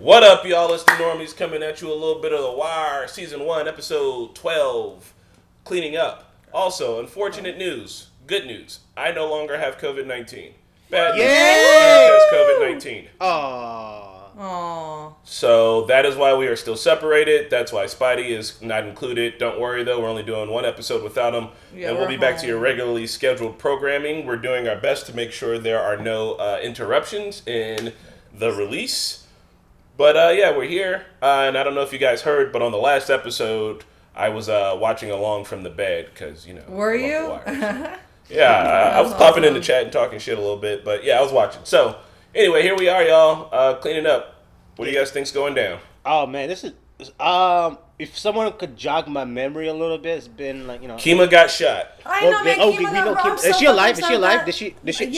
What up, y'all? It's the Normies coming at you a little bit of The Wire, Season 1, Episode 12, Cleaning Up. Also, unfortunate news, good news, I no longer have COVID-19. Bad news, Eric has COVID-19. Aww. So that is why we are still separated. That's why Spidey is not included. Don't worry, though. We're only doing one episode without him. Yeah, and we'll be back to your regularly scheduled programming. We're doing our best to make sure there are no interruptions in the release. But yeah, we're here, and I don't know if you guys heard, but on the last episode, I was watching along from the bed, because, you know. Were you? Yeah, I was popping in the chat and talking shit a little bit, but yeah, I was watching. So, anyway, here we are, y'all, cleaning up. What do you guys think's going down? Oh, man, this is, if someone could jog my memory a little bit, it's been like, you know. Kima got shot. I know, man, Kima got robbed. Is she alive? Is she alive? She's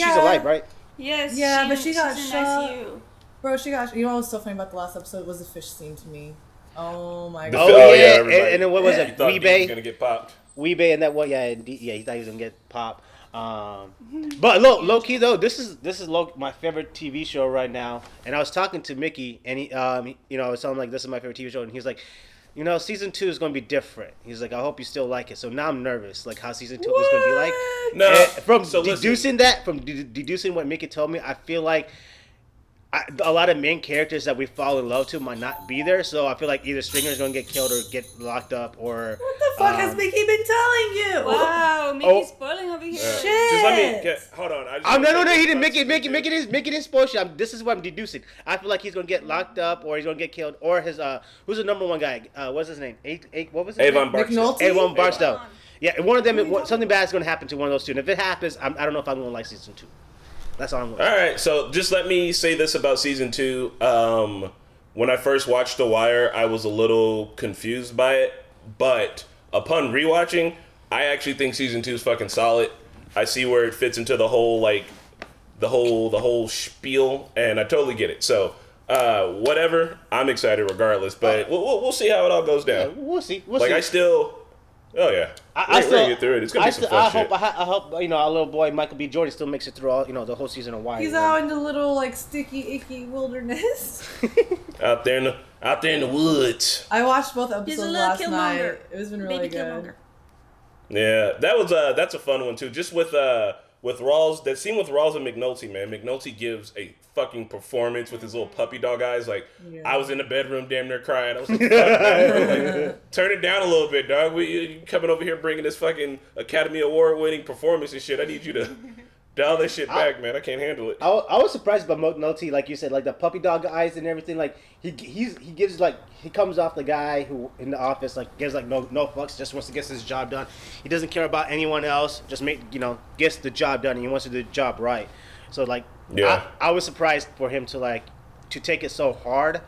alive, right? Yes. Yeah, but she got shot. ICU. Bro, she got. You know what's so funny about the last episode was the fish scene to me. Oh my god. god. And then what was it? Weebay. He was gonna get popped. Weebay and that what? Yeah, he thought he was gonna get popped. But low key though, this is my favorite TV show right now. And I was talking to Micky, and he, I was telling him like this is my favorite TV show, and he was like, you know, season 2 is gonna be different. He's like, I hope you still like it. So now I'm nervous, like how season 2 is gonna be like. No, from deducing what Micky told me, I feel like. A lot of main characters that we fall in love to might not be there, so I feel like either Stringer is going to get killed or get locked up, or... What the fuck has Micky been telling you? Wow, Micky's spoiling over here. Shit! Just let me hold on. No, he didn't. Micky didn't spoil shit. This is what I'm deducing. I feel like he's going to get locked up, or he's going to get killed, or his, who's the number one guy? What's his name? What was his Avon name? Barksdale. Avon Barksdale. Yeah, one of them, something bad is going to happen to one of those two, and if it happens, I don't know if I'm going to like season 2. That's all I'm going to say. All right, so just let me say this about season 2. When I first watched The Wire, I was a little confused by it, but upon rewatching, I actually think season 2 is fucking solid. I see where it fits into the whole the whole spiel, and I totally get it. So, whatever, I'm excited regardless, but we'll see how it all goes down. Yeah, we'll see. Oh yeah, we're gonna get through it. It's gonna be some fun shit. I hope our little boy Michael B. Jordan still makes it through all the whole season of Wire. He's out in the little sticky, icky wilderness. out there in the woods. I watched both episodes last night. Killmonger. It was been really good. Yeah, that's a fun one too. Just with Rawls, that scene with Rawls and McNulty, man. McNulty gives a fucking performance with his little puppy dog eyes. Like, yeah. I was in the bedroom damn near crying. I was like, fuck, man. Like, turn it down a little bit, dog. You coming over here bringing this fucking Academy Award winning performance and shit. I need you to dial that shit back, man. I can't handle it. I was surprised by McNulty, like you said, like the puppy dog eyes and everything. Like he gives he comes off the guy who in the office gives no fucks, just wants to get his job done. He doesn't care about anyone else. Just gets the job done, and he wants to do the job right. So yeah. I was surprised for him to take it so hard,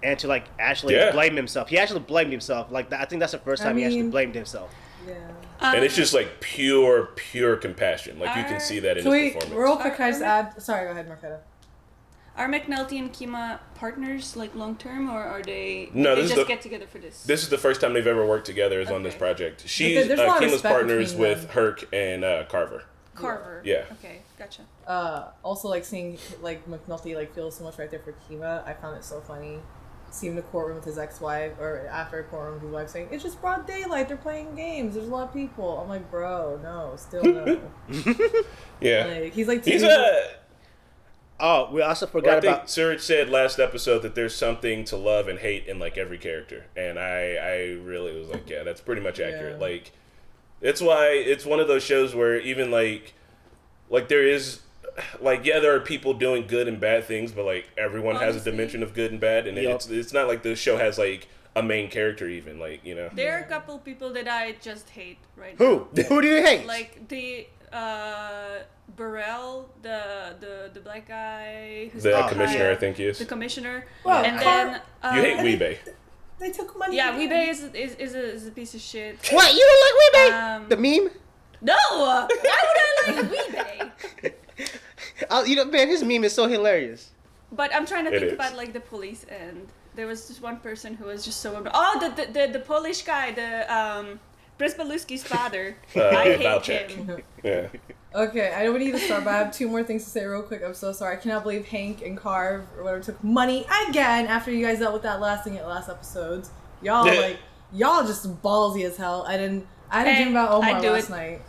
and to actually blame himself. He actually blamed himself. I think that's the first time he actually blamed himself. Yeah. And it's just pure compassion. You can see that in his performance. Real quick, can I just add? Sorry, go ahead, Marquetta. Are McNulty and Kima partners long term, or are they? No, they just get together for this. This is the first time they've ever worked together on this project. She's Kima's partners with Herc and Carver. Carver. Yeah. Okay, gotcha. Also, seeing McNulty feel so much right there for Kima, I found it so funny. See him in the courtroom with his ex-wife, or after a courtroom with his wife saying, "It's just broad daylight. They're playing games. There's a lot of people." I'm like, bro, no, still no. Yeah. He's Oh, we also forgot about. Surge said last episode that there's something to love and hate in every character, and I really was like, yeah, that's pretty much accurate. Yeah. It's why it's one of those shows where even there is. There are people doing good and bad things, but everyone has a dimension of good and bad, and it's not like the show has a main character even There are a couple people that I just hate right now. Who do you hate? The Burrell, the black guy who's the commissioner, I think he is the commissioner. Well, and then you hate Weebay. They took money. Yeah, Weebay is a piece of shit. What, you don't like Weebay? The meme? No, why would I like Weebay? Man, his meme is so hilarious. But I'm trying to think about the police, and there was just one person who was just so the Polish guy, Przybylowski's father. I hate Valchek. him. Yeah. Okay, I know we need to start, but I have 2 more things to say real quick. I'm so sorry. I cannot believe Hank and Carve or whatever took money again after you guys dealt with that last thing at last episodes. Y'all y'all just ballsy as hell. I had a dream about Omar last night.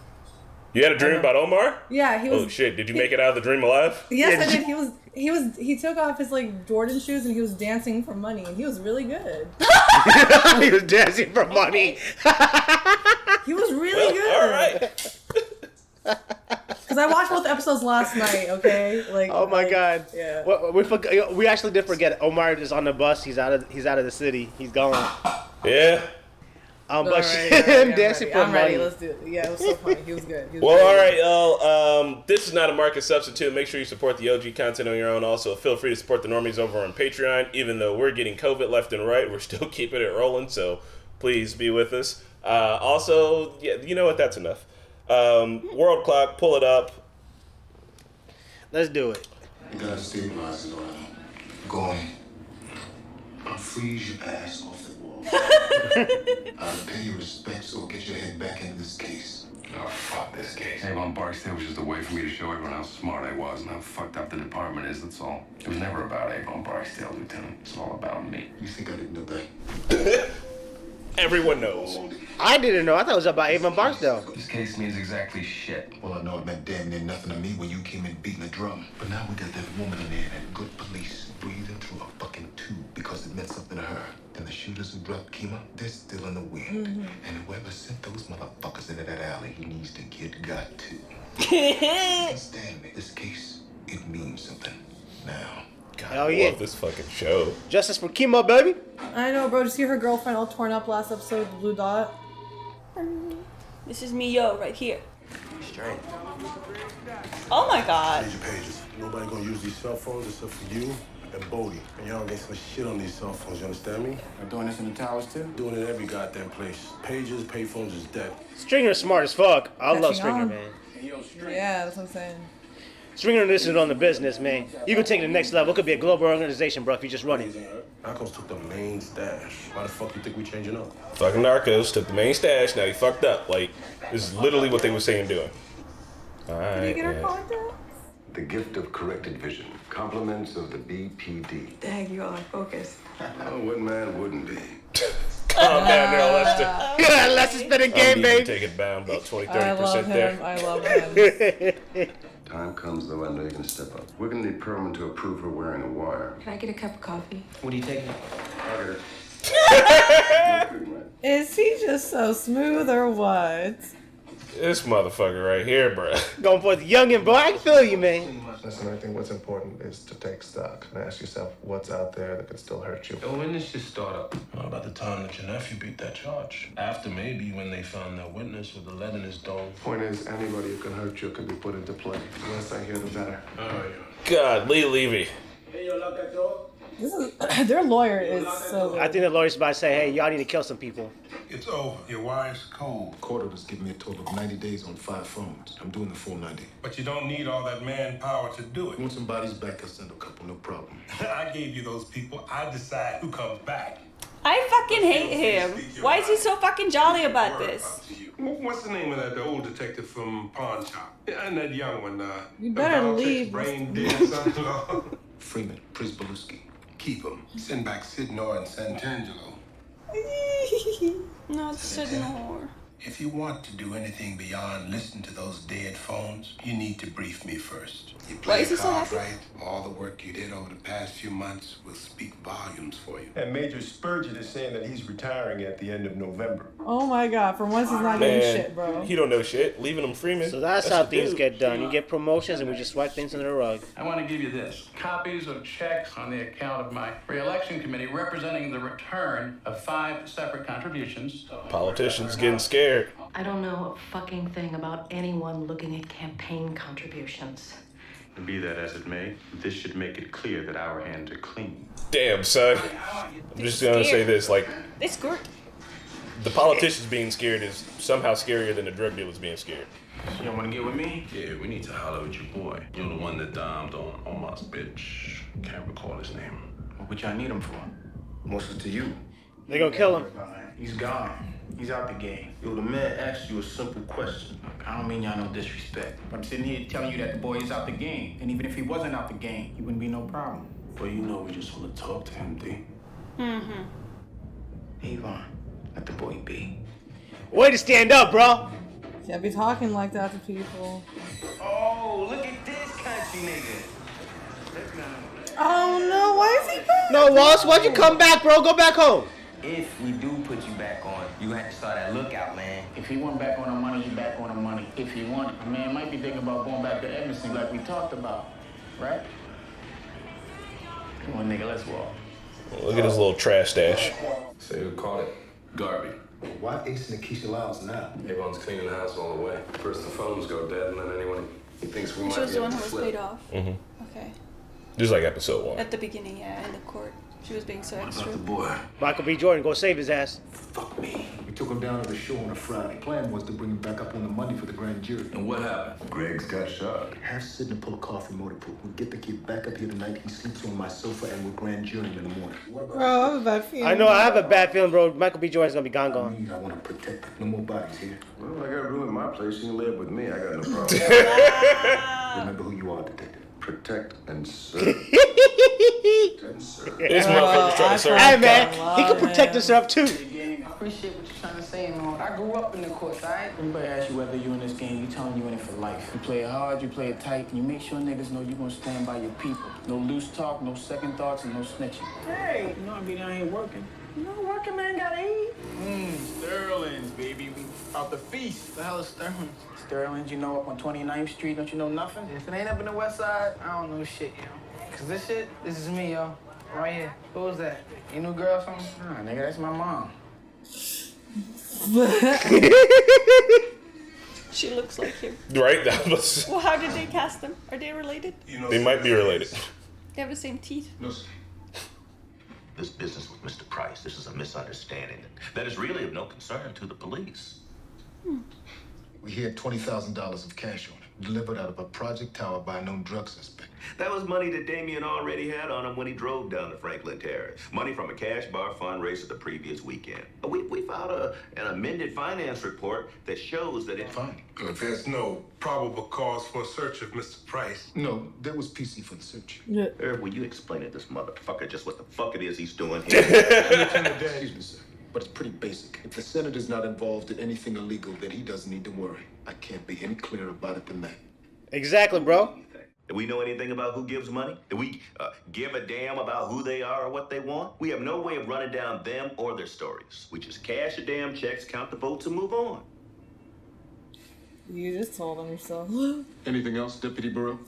You had a dream about Omar? Yeah, he was. Oh shit! Did you make it out of the dream alive? Yes, I did. He took off his like Jordan shoes and he was dancing for money and he was really good. He was dancing for money. He was really good. All right. Because I watched both episodes last night. Okay, like. Oh my god. Yeah. Well, we actually did forget. Omar is on the bus. He's out of the city. He's gone. Yeah. But him dancing for I'm ready. money. Let's do it. Yeah, it was so funny. He was good. He was Well, really all good. right, y'all. This is not a market substitute. Make sure you support the OG content on your own. Also, feel free to support the Normies over on Patreon. Even though we're getting COVID left and right, we're still keeping it rolling. So please be with us. Also, yeah, you know what? That's enough. World clock, pull it up. Let's do it. You gotta stabilize it, Orlando. Go on. I'll freeze your ass off the wall. I'll pay your respects or get your head back into this case. Oh, fuck this case. Avon Barksdale was just a way for me to show everyone how smart I was and how fucked up the department is, that's all. It was never about Avon Barksdale, Lieutenant. It's all about me. You think I didn't know that? Everyone knows. I didn't know. I thought it was about Avon Barksdale. This case means exactly shit. Well, I know it meant damn near nothing to me when you came in beating a drum. But now we got that woman in there, that good police, breathing through a fucking tube because it meant something to her. And the shooters who dropped Kima, they're still in the wind. And whoever sent those motherfuckers into that alley, he needs to get got to. Understand me? This case, it means something. Now. God, Hell I yeah. love this fucking show. Justice for Kimo, baby. I know, bro. Did you see her girlfriend all torn up last episode, the blue dot? This is me, yo, right here. Straight. Oh my god. Page pages. Nobody gonna use these cell phones except for you and Bodie. And y'all get some shit on these cell phones, you understand me? I'm doing this in the towers too? Doing it every goddamn place. Pages, payphones is dead. Stringer's smart as fuck. I love Catching Stringer, on. man. Yeah, that's what I'm saying. Stringer listed on the business, man. You can take it to the next level. It could be a global organization, bro, if you just run it. Narcos took the main stash. Why the fuck you think we changing up? Fucking Narcos took the main stash. Now he fucked up. Like, this is literally what they were saying doing. All right. Did you get her yeah. contact? The gift of corrected vision. Compliments of the BPD. Dang, you all focused. Oh, what man wouldn't be? Calm down there, Lester. Yeah, let's just spin a I'm game, need to baby. take it down about 20, I love 30% him. there. I love him. Time comes, though, I know you're gonna step up. We're gonna need Perlman to approve her wearing a wire. Can I get a cup of coffee? What are you taking? I'll get it. Is he just so smooth or what? This motherfucker right here, bruh. Going for the youngin', boy. I can feel you, man. Listen, I think what's important is to take stock and ask yourself what's out there that could still hurt you. When did this start up? How about the time that your nephew beat that charge? After maybe when they found that witness with the lead in his dome. Point is, anybody who can hurt you can be put into play. The less I hear, the better. All right. God, Lee Levy. This is their lawyer is so I good. think the lawyer's about to say, hey, y'all need to kill some people. It's over. Your wire's cold. Court orders give me a total of 90 days on 5 phones. I'm doing the full 90. But you don't need all that manpower to do it. Want some bodies back, I'll send a couple, no problem. I gave you those people. I decide who comes back. I fucking hate him. Why is he so fucking jolly about this? What's the name of that? The old detective from Pawn Shop. Yeah, and that young one. You better Valchek's leave. Brain dead son-in-law. Freeman, Przybylowski. Keep him. Send back Sidnor and Santangelo. No, it's Sidnor. If you want to do anything beyond listen to those dead phones, you need to brief me first. You Why play is he so cards happy? right, all the work you did over the past few months will speak volumes for you. And Major Spurgeon is saying that he's retiring at the end of November. Oh my god, for once he's not getting Man, shit, bro. he don't know shit. Leaving him Freeman. So that's how the things dude. get done. You get promotions and we just swipe things under the rug. I want to give you this. Copies of checks on the account of my re-election committee representing the return of 5 separate contributions. Politicians getting scared. I don't know a fucking thing about anyone looking at campaign contributions. Be that as it may, this should make it clear that our hands are clean. Damn, son. I'm just gonna say this, like, They squirt. the politicians being scared is somehow scarier than the drug dealers being scared. You don't want to get with me? Yeah, we need to holler at your boy. You're the one that dimed on Omar's bitch. Can't recall his name. What y'all need him for? Most is to you. They're gonna kill him. He's gone. He's out the game. Yo, the man asked you a simple question. I don't mean y'all no disrespect. But I'm sitting here telling you that the boy is out the game. And even if he wasn't out the game, he wouldn't be no problem. But you know we just want to talk to him, D. Mm-hmm. Avon, let the boy be. Way to stand up, bro. Can't be talking like that to people. Oh, look at this country nigga. Oh no, why is he back? No, Wallace, why'd you come back, bro? Go back home. If we do put you back on, you have to start that lookout, man. If he went back on the money, he back on the money. If he wanted, a man might be thinking about going back to Edmonton like we talked about, right? Come on, nigga, let's walk. Look at his little trash stash. Say who caught it? Garvey. Why Ace and Keisha Lyles now? Avon's cleaning the house all the way. First the phones go dead, and then anyone he thinks we might She was be the able one to who was flip. paid off. Mm-hmm. Okay. Just like episode 1. At the beginning, yeah, in the court. She was being so extra. Boy, Michael B. Jordan, go save his ass. fuck me. We took him down to the show on a Friday. Plan was to bring him back up on the money for the grand jury. And what happened? Greg's got shot. Have Sidney pull a car from Motor Pool. We get the kid back up here tonight. He sleeps on my sofa and we're grand jurying in the morning. Bro, I have a bad feeling. I know, I have a bad feeling, bro. Michael B. Jordan's gonna be gone. I want to protect him. No more bodies here. Well, I got room in my place. You can live with me. I got no problem. Remember who you are, detective. Protect and serve. This motherfucker's trying to serve. Hey, man, he can protect himself, too. I appreciate what you're trying to say, man. I grew up in the courts, alright? Everybody asks you whether you in this game, you telling you in it for life. You play it hard, you play it tight, and you make sure niggas know you're gonna stand by your people. No loose talk, no second thoughts, and no snitching. Hey, you know I be down here working. You know, working man gotta eat. Sterling's, baby. We out the feast. The hell is Sterling's? Sterling's, you know, up on 29th Street. Don't you know nothing? If it ain't up in the west side, I don't know shit, yo. Cause this is me, yo. Right here. Who was that? Your new girl or something? Nah, nigga, that's my mom. She looks like him. Right? That was... Well, how did they cast them? Are they related? They might be related. They have the same teeth. This business with Mr. Price, this is a misunderstanding that is really of no concern to the police. We had $20,000 of cash on him, delivered out of a Project Tower by a known drug suspect. That was money that Damien already had on him when he drove down to Franklin Terrace. Money from a cash bar fundraiser the previous weekend. We filed an amended finance report that shows that it's fine. If there's no probable cause for a search of Mr. Price. No, there was PC for the search. Irv, will you explain to this motherfucker just what the fuck it is he's doing here? Excuse me, sir, but it's pretty basic. If the senator's not involved in anything illegal, then he doesn't need to worry. I can't be any clearer about it than that. Exactly, bro. Do we know anything about who gives money? Do we give a damn about who they are or what they want? We have no way of running down them or their stories. We just cash the damn checks, count the votes, and move on. You just told him yourself. Anything else, Deputy Burrow?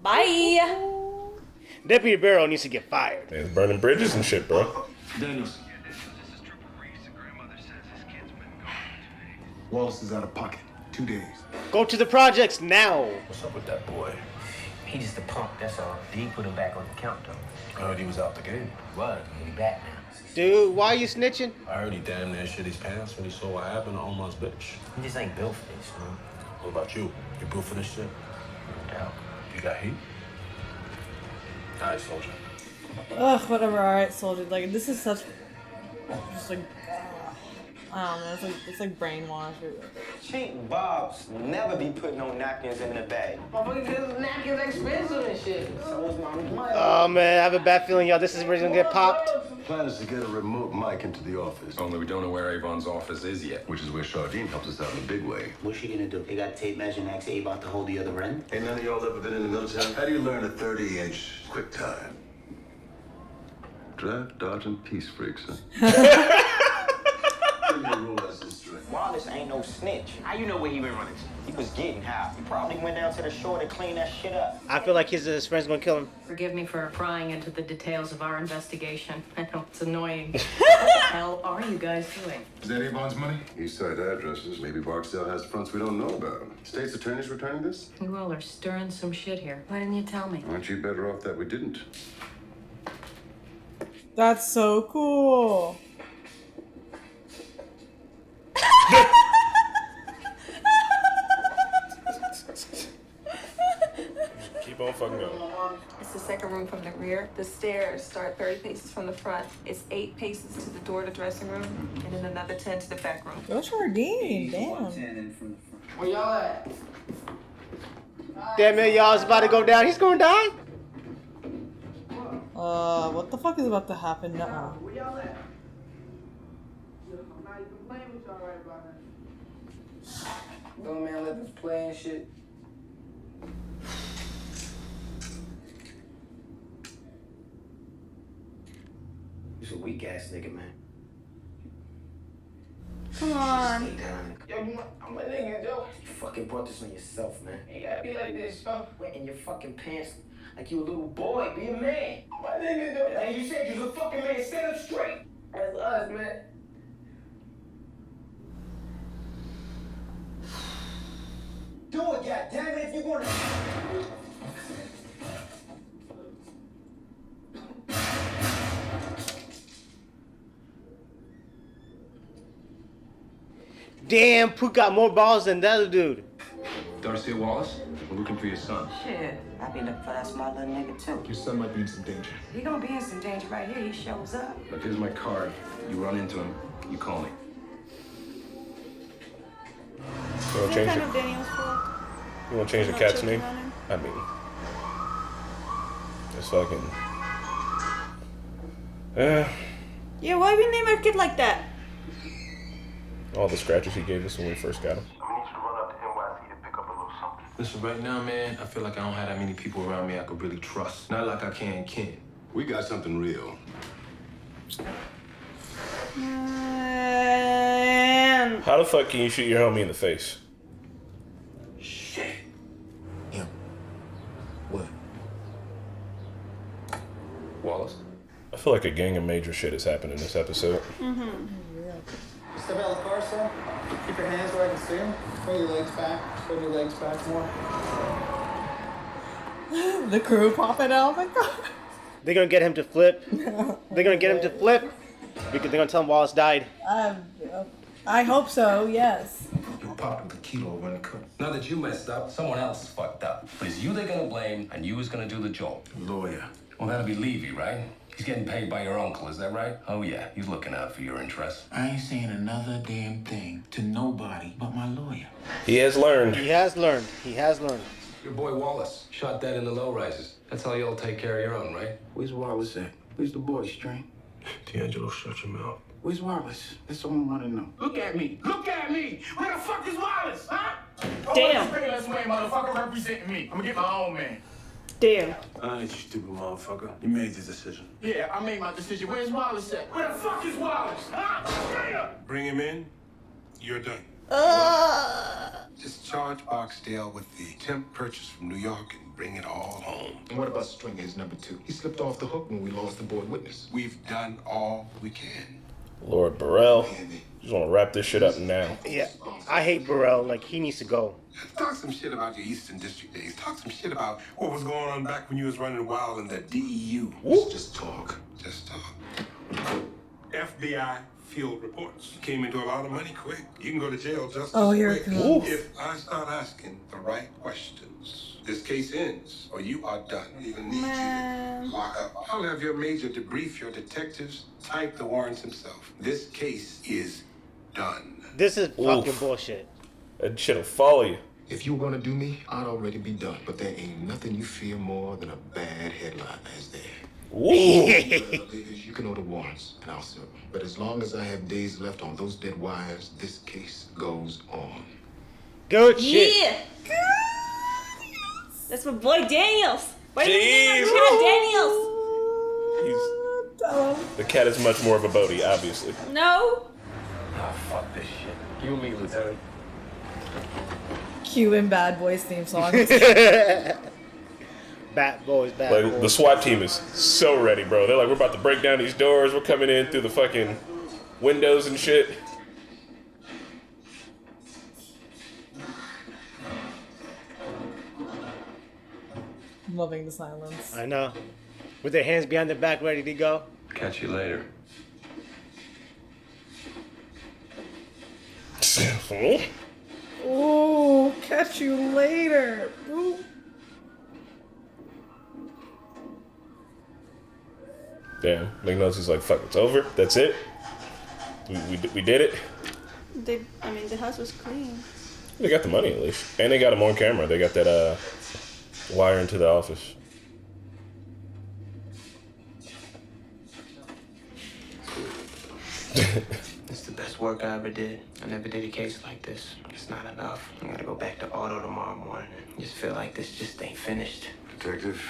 Bye. Deputy Barrow needs to get fired. It's burning bridges and shit, bro. Daniels. Wallace is out of pocket. 2 days. Go to the projects now. What's up with that boy? He just a punk, that's all. D put him back on the count, though. I heard he was out the game. What? He back now. Dude, why are you snitching? I heard he damn near shit his pants when he saw what happened to Omar's bitch. He just ain't built for this, man. What about you? You built for this shit? No doubt. You got heat? All right, soldier. Ugh, whatever. All right, soldier. Like this is such, just like, I don't know. It's like brainwash. Cheap Bobs never be putting no napkins in the bag. Motherfucker, napkins expensive and shit. So is my money. Oh, man, I have a bad feeling, y'all. This is where he's gonna get popped. Plan is to get a remote mic into the office. Only we don't know where Avon's office is yet, which is where Chardine helps us out in a big way. What's she gonna do? They got tape measure and ask Avon to hold the other end? Ain't none of y'all ever been in the military? How do you learn a 30-inch quick time? Draft, dodge, and peace freaks, huh? Wallace ain't no snitch. How you know where he been running to? He was getting high. He probably went down to the shore to clean that shit up. I feel like his friend's gonna kill him. Forgive me for prying into the details of our investigation. I know it's annoying. What the hell are you guys doing? Is that Avon's money? East side addresses. Maybe Barksdale has fronts we don't know about. State's attorney's returning this? You all are stirring some shit here. Why didn't you tell me? Aren't you better off that we didn't? That's so cool. Keep on fucking going. It's the second room from the rear. The stairs start 30 paces from the front. It's 8 paces to the door to the dressing room, and then another 10 to the back room. Go Jardine, damn. Where y'all at? Damn it, y'all is about to go down. He's gonna die. What the fuck is about to happen now? Where y'all at? I'm not even playing with y'all right about that. Go, man, let us play and shit. He's a weak ass nigga, man. Come on. Yo, I'm a nigga, Joe. You fucking brought this on yourself, man. You gotta be like this, yo. Wetting your fucking pants like you a little boy. Be a man. My nigga, Joe. And you said you was a fucking man. Stand up straight. That's us, man. Do it, goddammit, if you're gonna. Damn, Poot got more balls than the other dude. Darcy Wallace, we're looking for your son. Shit, I be looking for that smart little nigga too. Your son might be in some danger. He gonna be in some danger right here. He shows up. Look, here's my card. You run into him, you call me. You want to change it? Daniel's fault. You want to change the cat's name? I mean, it's fucking. Yeah, why we name our kid like that? All the scratches he gave us when we first got him. Listen, right now, man, I feel like I don't have that many people around me I could really trust. Not like I can Ken. We got something real. How the fuck can you shoot your homie in the face? Shit. Him. What? Wallace? I feel like a gang of major shit has happened in this episode. Mm-hmm. Step out of the car, son. Keep your hands where I can see them. Pull your legs back. Pull your legs back more. The crew popping out. Oh my god. They're gonna get him to flip. They're gonna get him to flip because they're gonna tell him Wallace died. I hope so. Yes. You popped with a kilo when it could. Now that you messed up, someone else fucked up. But it's you they're gonna blame, and you was gonna do the job. Lawyer. Well, that'll be Levy, right? He's getting paid by your uncle, is that right? Oh, yeah, he's looking out for your interests. I ain't saying another damn thing to nobody but my lawyer. He has learned. He has learned. He has learned. Your boy Wallace shot dead in the low rises. That's how y'all take care of your own, right? Where's Wallace at? Where's the boy, String? D'Angelo, shut your mouth. Where's Wallace? That's all I want to know. Look at me. Look at me. Where the fuck is Wallace, huh? Damn. This way, motherfucker, representing me. I'm gonna get my own man. Damn. I ain't you stupid motherfucker. You made the decision. Yeah, I made my decision. Where's Wallace at? Where the fuck is Wallace, huh? Bring him in. You're done. Just charge Barksdale with the temp purchase from New York and bring it all home. And what about Stringer, his number 2? He slipped off the hook when we lost the boy witness. We've done all we can. Lord Burrell. Just want to wrap this shit up now. Yeah, I hate Burrell. Like, he needs to go. Talk some shit about your Eastern District days. Talk some shit about what was going on back when you was running wild in the DEU. Just talk. Just talk. FBI field reports. Came into a lot of money quick. You can go to jail just as Here it quick comes. if I start asking the right questions. This case ends, or you are done. We even need you to lock up. I'll have your major debrief your detectives, type the warrants himself. This case is done. This is fucking bullshit. That shit'll follow you. If you were gonna do me, I'd already be done. But there ain't nothing you fear more than a bad headline, is there? You can order warrants, and I'll serve them. But as long as I have days left on those dead wires, this case goes on. Good shit. Yeah. That's my boy Daniels. Why do you name Jeez. our cat Daniels? The cat is much more of a Bodie, obviously. No. Oh, fuck this shit. You and me, Lieutenant. Cue and Bad Boys theme song. Bad boys, bad Like, boys. the SWAT team is so ready, bro. They're like, we're about to break down these doors. We're coming in through the fucking windows and shit. I'm loving the silence. I know. With their hands behind their back, ready to go. Catch you later. Ooh, catch you later. Ooh. Damn, McNulty's like, fuck, it's over. That's it. We did it. The house was clean. They got the money at least, and they got him on camera. They got that wire into the office. It's the best work I ever did. I never did a case like this. It's not enough. I gotta go back to auto tomorrow morning. Just feel like this just ain't finished. Detective.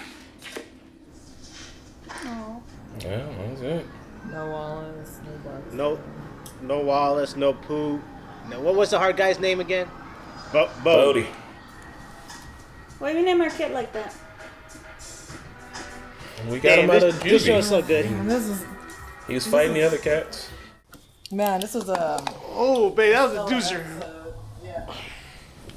Oh. Yeah, that's it. No Wallace, no Bucks. No Wallace, no Poot. No, what was the hard guy's name again? Bodie. Why you name our kid like that? We got him out of juvie. This show is so good. He was fighting the other cats. Man, this was Oh, babe, that was a doozer.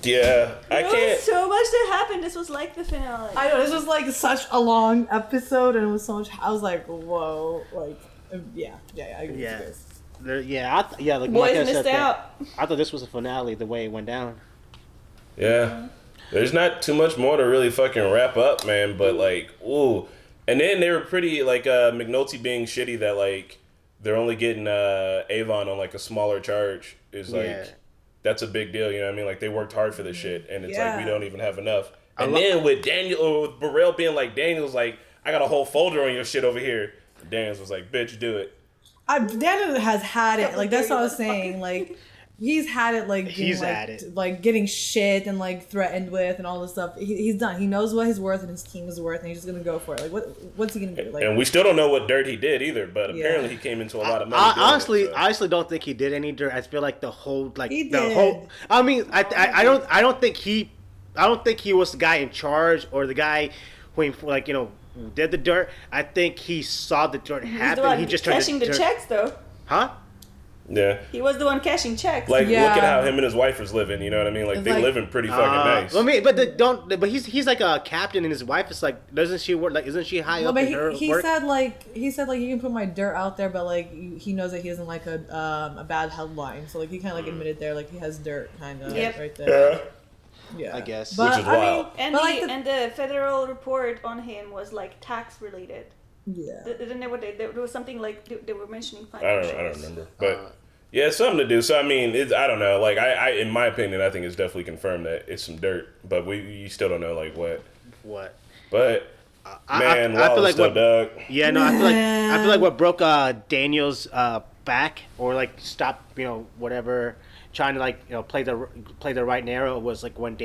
Yeah, I There can't. was so much that happened. This was like the finale. I know, this was like such a long episode, and it was so much. I was like, whoa, like, yeah, I agree with you guys. Like Boys Micah missed said out. I thought this was a finale the way it went down. Yeah. There's not too much more to really fucking wrap up, man, but like, ooh. And then they were pretty, like, McNulty being shitty that, like, they're only getting Avon on, like, a smaller charge is, like, that's a big deal, you know what I mean? Like, they worked hard for this shit, and it's like, we don't even have enough. And then with with Burrell being like, Daniel's like, I got a whole folder on your shit over here. Daniels was like, bitch, do it. Daniel has had it, like, that's what I was saying, like, he's had it, like, getting shit and, like, threatened with and all this stuff. He's done. He knows what he's worth and his team is worth, and he's just gonna go for it. Like, what's he gonna do? Like, and we still don't know what dirt he did either, but apparently he came into a lot of money. I honestly don't think he did any dirt. I feel like the whole, like, he the did. whole. I mean, I don't think he was the guy in charge or the guy who, like, you know, did the dirt. I think he saw the dirt happen. He just cashing the checks though. Huh? Yeah. He was the one cashing checks. Like, look at how him and his wife is living. You know what I mean? Like, they living pretty fucking nice. I mean, but he's like a captain, and his wife is like, doesn't she work? Like, isn't she high up in her he work? said you can put my dirt out there, but like he knows that he doesn't like a bad headline. So like he kind of like admitted there, like he has dirt kind of right there. Yeah, I guess. But, which is wild. And the federal report on him was like tax related. Yeah. Didn't know what there was something like they were mentioning I don't remember, but yeah, it's something to do. So I mean, I don't know. Like I, in my opinion, I think it's definitely confirmed that it's some dirt, but you still don't know like what. What? But man, I feel like still dug. Yeah, no, I feel like what broke Daniel's back or like stop, you know, whatever, trying to like, you know, play the right narrow was like when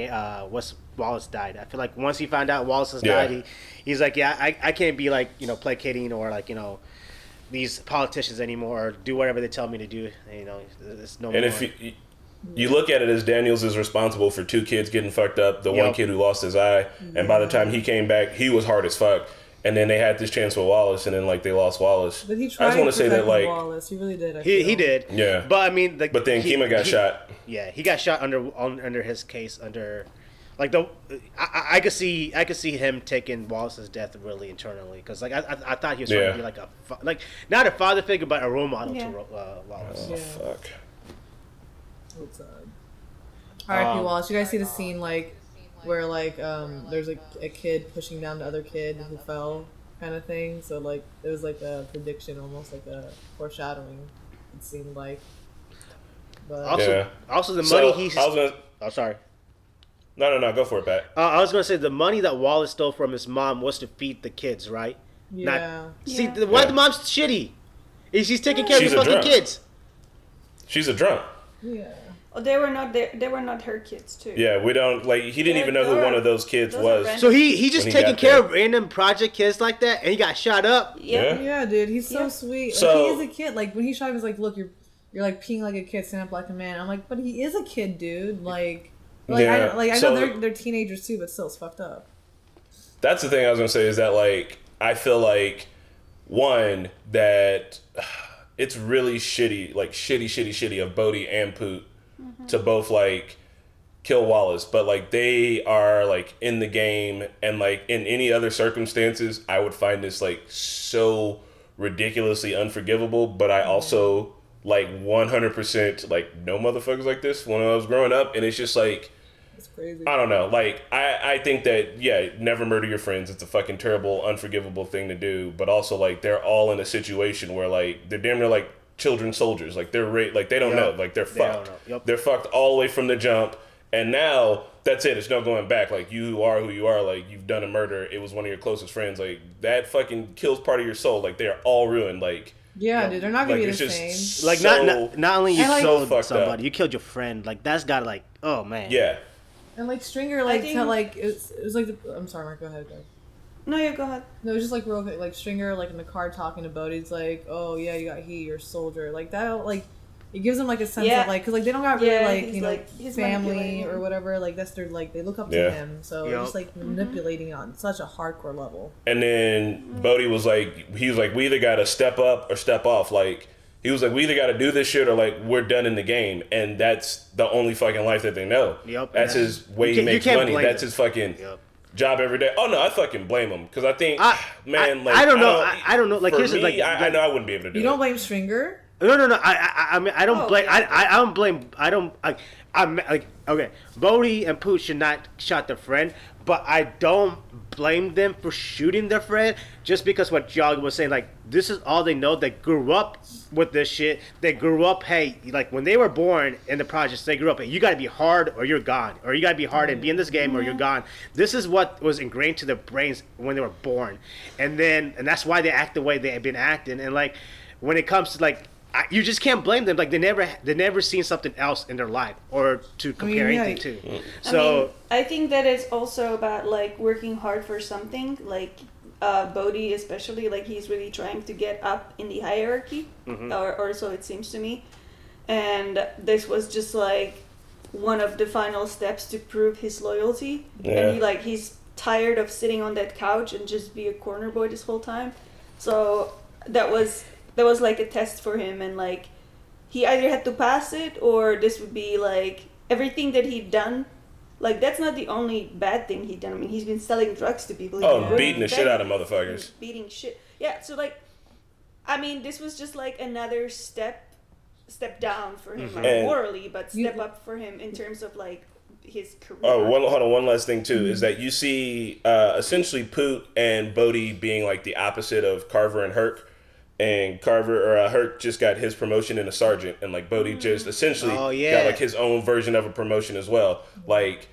Wallace died. I feel like once he found out Wallace has died, he's like, yeah, I can't be like, you know, placating or like, you know, these politicians anymore or do whatever they tell me to do. You know, it's no more. And if you look at it as Daniels is responsible for 2 kids getting fucked up, the one kid who lost his eye, and by the time he came back, he was hard as fuck. And then they had this chance with Wallace, and then like they lost Wallace. But he tried I just want to say that like Wallace, he really did. He did. Yeah. But I mean, but then Kima got shot. Yeah, he got shot under his case under. Like I could see him taking Wallace's death really internally because like I thought he was trying to be like like not a father figure but a role model to Wallace. Oh fuck. What's R.I.P. Wallace. You guys see the scene like where like there's like a kid pushing down the other kid who fell kind of thing. So like it was like a prediction, almost like a foreshadowing. It seemed like. But also the money he's. Oh, sorry. No, go for it, Pat. I was gonna say the money that Wallace stole from his mom was to feed the kids, right? Yeah. Why the mom's shitty? She's taking care of the fucking kids. She's a drunk. Yeah. Oh, they were not her kids too. Yeah, we don't like. He didn't even know who one of those kids was. So he just taking care of random project kids like that, and he got shot up. Yeah, dude, he's so sweet. So, like, he is a kid. Like when he shot him, he's like, "Look, you're like peeing like a kid, stand up like a man." I'm like, but he is a kid, dude. Like I know they're teenagers too, but still, it's fucked up. That's the thing I was gonna say is that like I feel like one that it's really shitty, like shitty of Bodie and Poot to both like kill Wallace, but like they are like in the game and like in any other circumstances, I would find this like so ridiculously unforgivable. But I also like 100% like no motherfuckers like this when I was growing up, and it's just like crazy. I don't know. Like, I think that, yeah, never murder your friends. It's a fucking terrible, unforgivable thing to do. But also, like, they're all in a situation where, like, they're damn near like children soldiers. Like, they're like, they don't know. Like, they're fucked. They're fucked all the way from the jump. And now, that's it. It's no going back. Like, you are who you are. Like, you've done a murder. It was one of your closest friends. Like, that fucking kills part of your soul. Like, they are all ruined. Like, yeah, dude, they're not gonna like, be the it's same. just Like, so, not only you And, like, killed fucked somebody, up. you killed your friend. Like, that's gotta, like, oh, man. Yeah. And like Stringer, like think- tell, like it was like I'm sorry, Mark. Go ahead. No, you go ahead. No, it was just like real quick. Like Stringer, like in the car talking to Bodie, it's like, oh yeah, you got heat, you're a soldier. Like that, like it gives them like a sense of like, cause like they don't got really like he's you know like- he's family manipulating. or whatever. Like that's their like they look up to Yeah. him. So Yup. just like manipulating on such a hardcore level. And then Bodie was like, he was like, we either got to step up or step off. Like, he was like, we either got to do this shit or like we're done in the game. And that's the only fucking life that they know. Yep. That's his way he makes money. That's his fucking job every day. Oh no, I fucking blame him because I think, man, like I don't know. I don't know. Like, for here's the me, like, I know I wouldn't be able to do You it. don't blame Stringer? No. I mean, I don't Oh, blame. yeah. I don't blame. I don't. I'm like, okay. Bodie and Poot should not shot their friend, but I don't blame them for shooting their friend just because what y'all was saying. Like, this is all they know. They grew up with this shit. They grew up. Hey, like when they were born in the projects, they grew up. Hey, you got to be hard or you're gone, or you got to be hard and be in this game or you're gone. This is what was ingrained to their brains when they were born, and that's why they act the way they have been acting. And like, when it comes to like. You just can't blame them. Like they never seen something else in their life or to compare anything to. So I think that it's also about like working hard for something. Like Bodie, especially, like he's really trying to get up in the hierarchy, or so it seems to me. And this was just like one of the final steps to prove his loyalty. Yeah. And he's tired of sitting on that couch and just be a corner boy this whole time. So that was like a test for him, and like he either had to pass it or this would be like everything that he'd done. Like that's not the only bad thing he'd done. I mean, he's been selling drugs to people. He's been beating the shit out of motherfuckers. Beating shit. Yeah. So like, I mean, this was just like another step down for him, like, And- morally, but step up for him in terms of like his career. Oh, hold on. One last thing too is that you see essentially Poot and Bodie being like the opposite of Carver and Herc. And Herc just got his promotion in a sergeant, and like Bodie just essentially got like his own version of a promotion as well. Like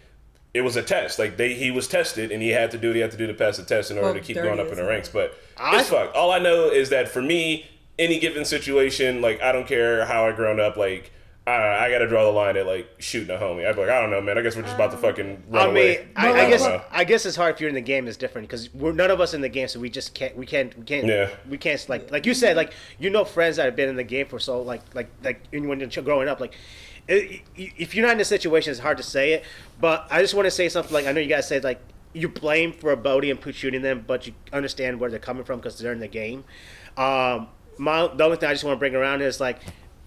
it was a test. Like he was tested, and he had to do what he had to do to pass the test in order to keep going up in the ranks. But it's fucked. All I know is that for me, any given situation, like I don't care how I grown up, like I gotta draw the line at like shooting a homie. I'd be like, I don't know, man. I guess we're just about to fucking run away. I guess it's hard if you're in the game. It's different because we're none of us in the game, so we just can't. We can't like you said, like friends that have been in the game for so like when you're growing up, like if you're not in a situation, it's hard to say it. But I just want to say something. Like I know you guys said like you blame for Bodie and Poot shooting them, but you understand where they're coming from because they're in the game. The only thing I just want to bring around is like.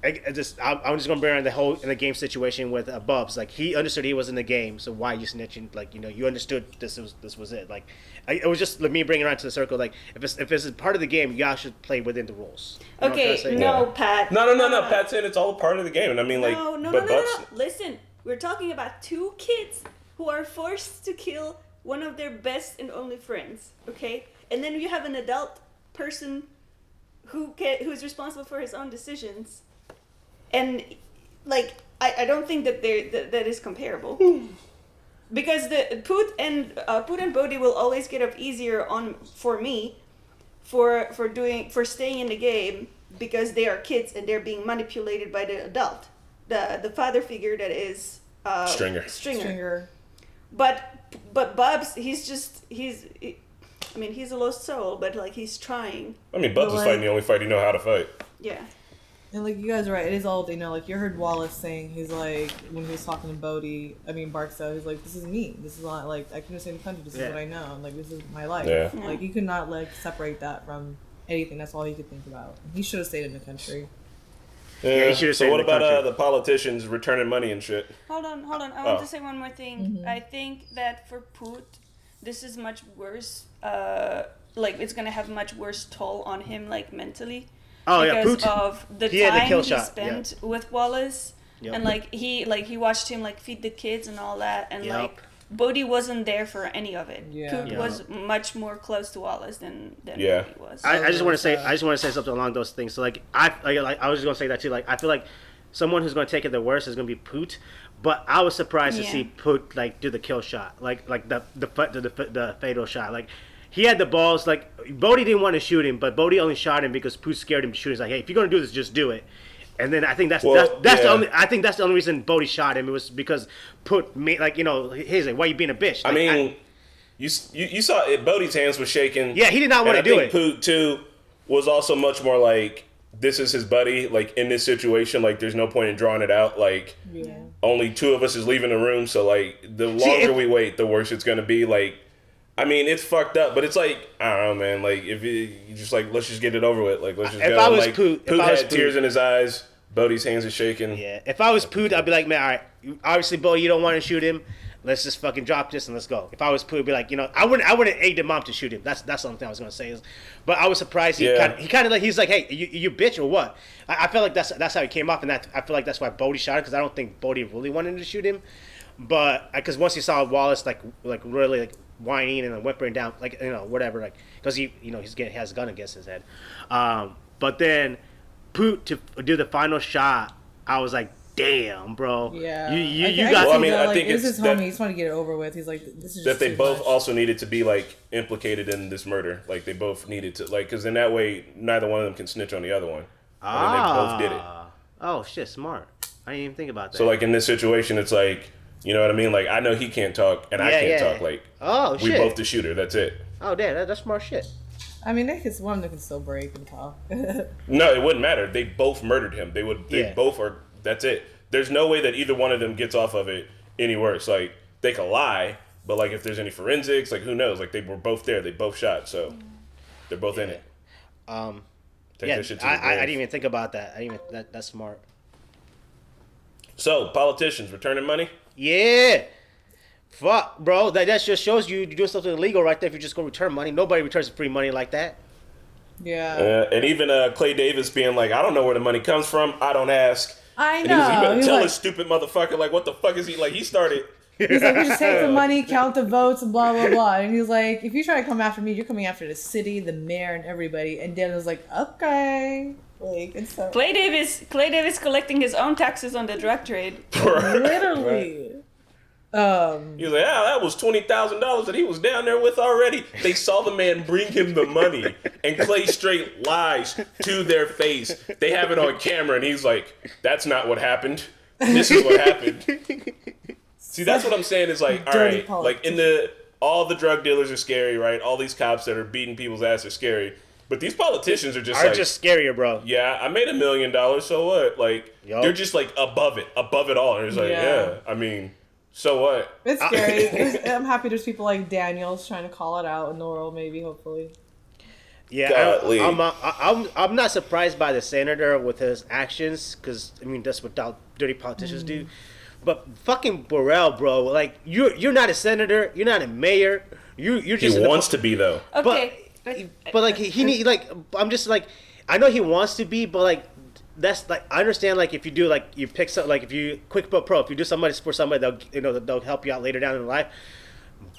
I'm just gonna bring around the whole in the game situation with Bubs. Like he understood he was in the game, so why are you snitching? Like you understood this was it. Like it was just me bringing it around to the circle. Like if it's part of the game, you guys should play within the rules. You know what I'm trying to say? No, Pat. No. Pat said it's all a part of the game, and I mean like, No. Listen, we're talking about two kids who are forced to kill one of their best and only friends. Okay, and then you have an adult person who's responsible for his own decisions. And like I don't think that that is comparable, because the Poot and Bodie will always get up easier for me for staying in the game because they are kids and they're being manipulated by the adult, the father figure that is Stringer. But Bubs, he's a lost soul, but like he's trying. I mean, Bubs is fighting the only fight he know how to fight. Yeah. And like you guys are right, it is all they know. Like you heard Wallace saying, he's like when he was talking to Barksdale, he's like, this is me. This is not like I couldn't stay in the country. This is what I know. And, like this is my life. Yeah. Like you could not like separate that from anything. That's all he could think about. He should have stayed in the country. Yeah. So what about the politicians returning money and shit? Hold on. I want to say one more thing. I think that for Poot, this is much worse. Like it's gonna have much worse toll on him, like mentally. Oh because Poot. Of the he time he shot. spent with Wallace. Yep. And like he watched him like feed the kids and all that, and Yep. like Bodie wasn't there for any of it. Yeah. Poot Yeah. was much more close to Wallace than Yeah. Bodie was. I just want to say something along those things. So like I was just gonna say that too. Like I feel like someone who's gonna take it the worst is gonna be Poot, but I was surprised to Yeah. see Poot like do the kill shot, like the fatal shot. Like he had the balls. Like Bodie didn't want to shoot him, but Bodie only shot him because Poot scared him to shoot. He's like, hey, if you're gonna do this, just do it. And then I think that's the only. I think that's the only reason Bodie shot him. It was because Poot made like he's like, why you being a bitch? Like, I mean, you saw it. Bodie's hands were shaking. Yeah, he did not want to do it. I think Poot too was also much more like, this is his buddy. Like in this situation, like there's no point in drawing it out. Like only two of us is leaving the room, so like the longer we wait, the worse it's gonna be. Like, I mean, it's fucked up, but it's like, I don't know, man. Like if you just like, let's just get it over with. Like let's just if go. I was like, Poot had tears in his eyes. Bodie's hands are shaking. Yeah, if I was Poot, I'd be like, man, all right, obviously, Bodie, you don't want to shoot him. Let's just fucking drop this and let's go. If I was Poot, I'd be like, I wouldn't aid the mom to shoot him. That's the only thing I was gonna say. But I was surprised. He kind of like, he's like, hey, you bitch or what? I felt like that's how he came off, and that I feel like that's why Bodie shot him, because I don't think Bodie really wanted to shoot him. But because once he saw Wallace like really like whining and whimpering down, like whatever, like because he has a gun against his head. But then Poot to do the final shot, I was like, damn, bro. Yeah. You got. Well, I mean, I think it's it's his homie. He's trying to get it over with. He's like, this is just that they too both much. also needed to be like implicated in this murder. Like they both needed to, like, because in that way neither one of them can snitch on the other one. And then they both did it. Oh shit, smart. I didn't even think about that. So like in this situation, it's like, you know what I mean? Like I know he can't talk and I can't talk. Like we both the shooter. That's it. Oh damn, that's smart shit. I mean, one of them can still break and talk. No, it wouldn't matter. They both murdered him. They both are. That's it. There's no way that either one of them gets off of it any worse. Like they could lie, but like if there's any forensics, like who knows? Like they were both there. They both shot, so they're both in it. Take that shit to the I grave. didn't even think about that. That's smart. So politicians returning money. Yeah. Fuck, bro. That just shows you're doing something illegal right there if you're just going to return money. Nobody returns free money like that. Yeah. And even Clay Davis being like, I don't know where the money comes from. I don't ask. I And know. he was like, you better He's tell like- this stupid motherfucker, like, what the fuck is he? Like, he started. He's like, we just take the money, count the votes, and blah, blah, blah. And he's like, if you try to come after me, you're coming after the city, the mayor, and everybody. And Daniel's like, okay. Like, it's so... Clay Davis collecting his own taxes on the drug trade. Literally. He was like, that was $20,000 that he was down there with already. They saw the man bring him the money, and Clay straight lies to their face. They have it on camera, and he's like, that's not what happened. This is what happened. See, that's what I'm saying is like, all Dirty right, like all the drug dealers are scary, right? All these cops that are beating people's ass are scary. But these politicians are just scarier, bro. Yeah, I made $1 million, so what? Like, they're just like above it all. And it's like, yeah, I mean... So what? It's scary. I'm happy there's people like Daniels trying to call it out in the world, maybe, hopefully. Yeah, I'm not surprised by the senator with his actions, because, I mean, that's what dirty politicians do. But fucking Burrell, bro, like, you're not a senator, you're not a mayor, you're just... He wants to be, though. Okay. But like, he need, like, I'm just like, I know he wants to be, but like, that's like, I understand, like, if you do, like, you pick some, like, if you QuickBook Pro, if you do somebody for somebody, they'll help you out later down in life.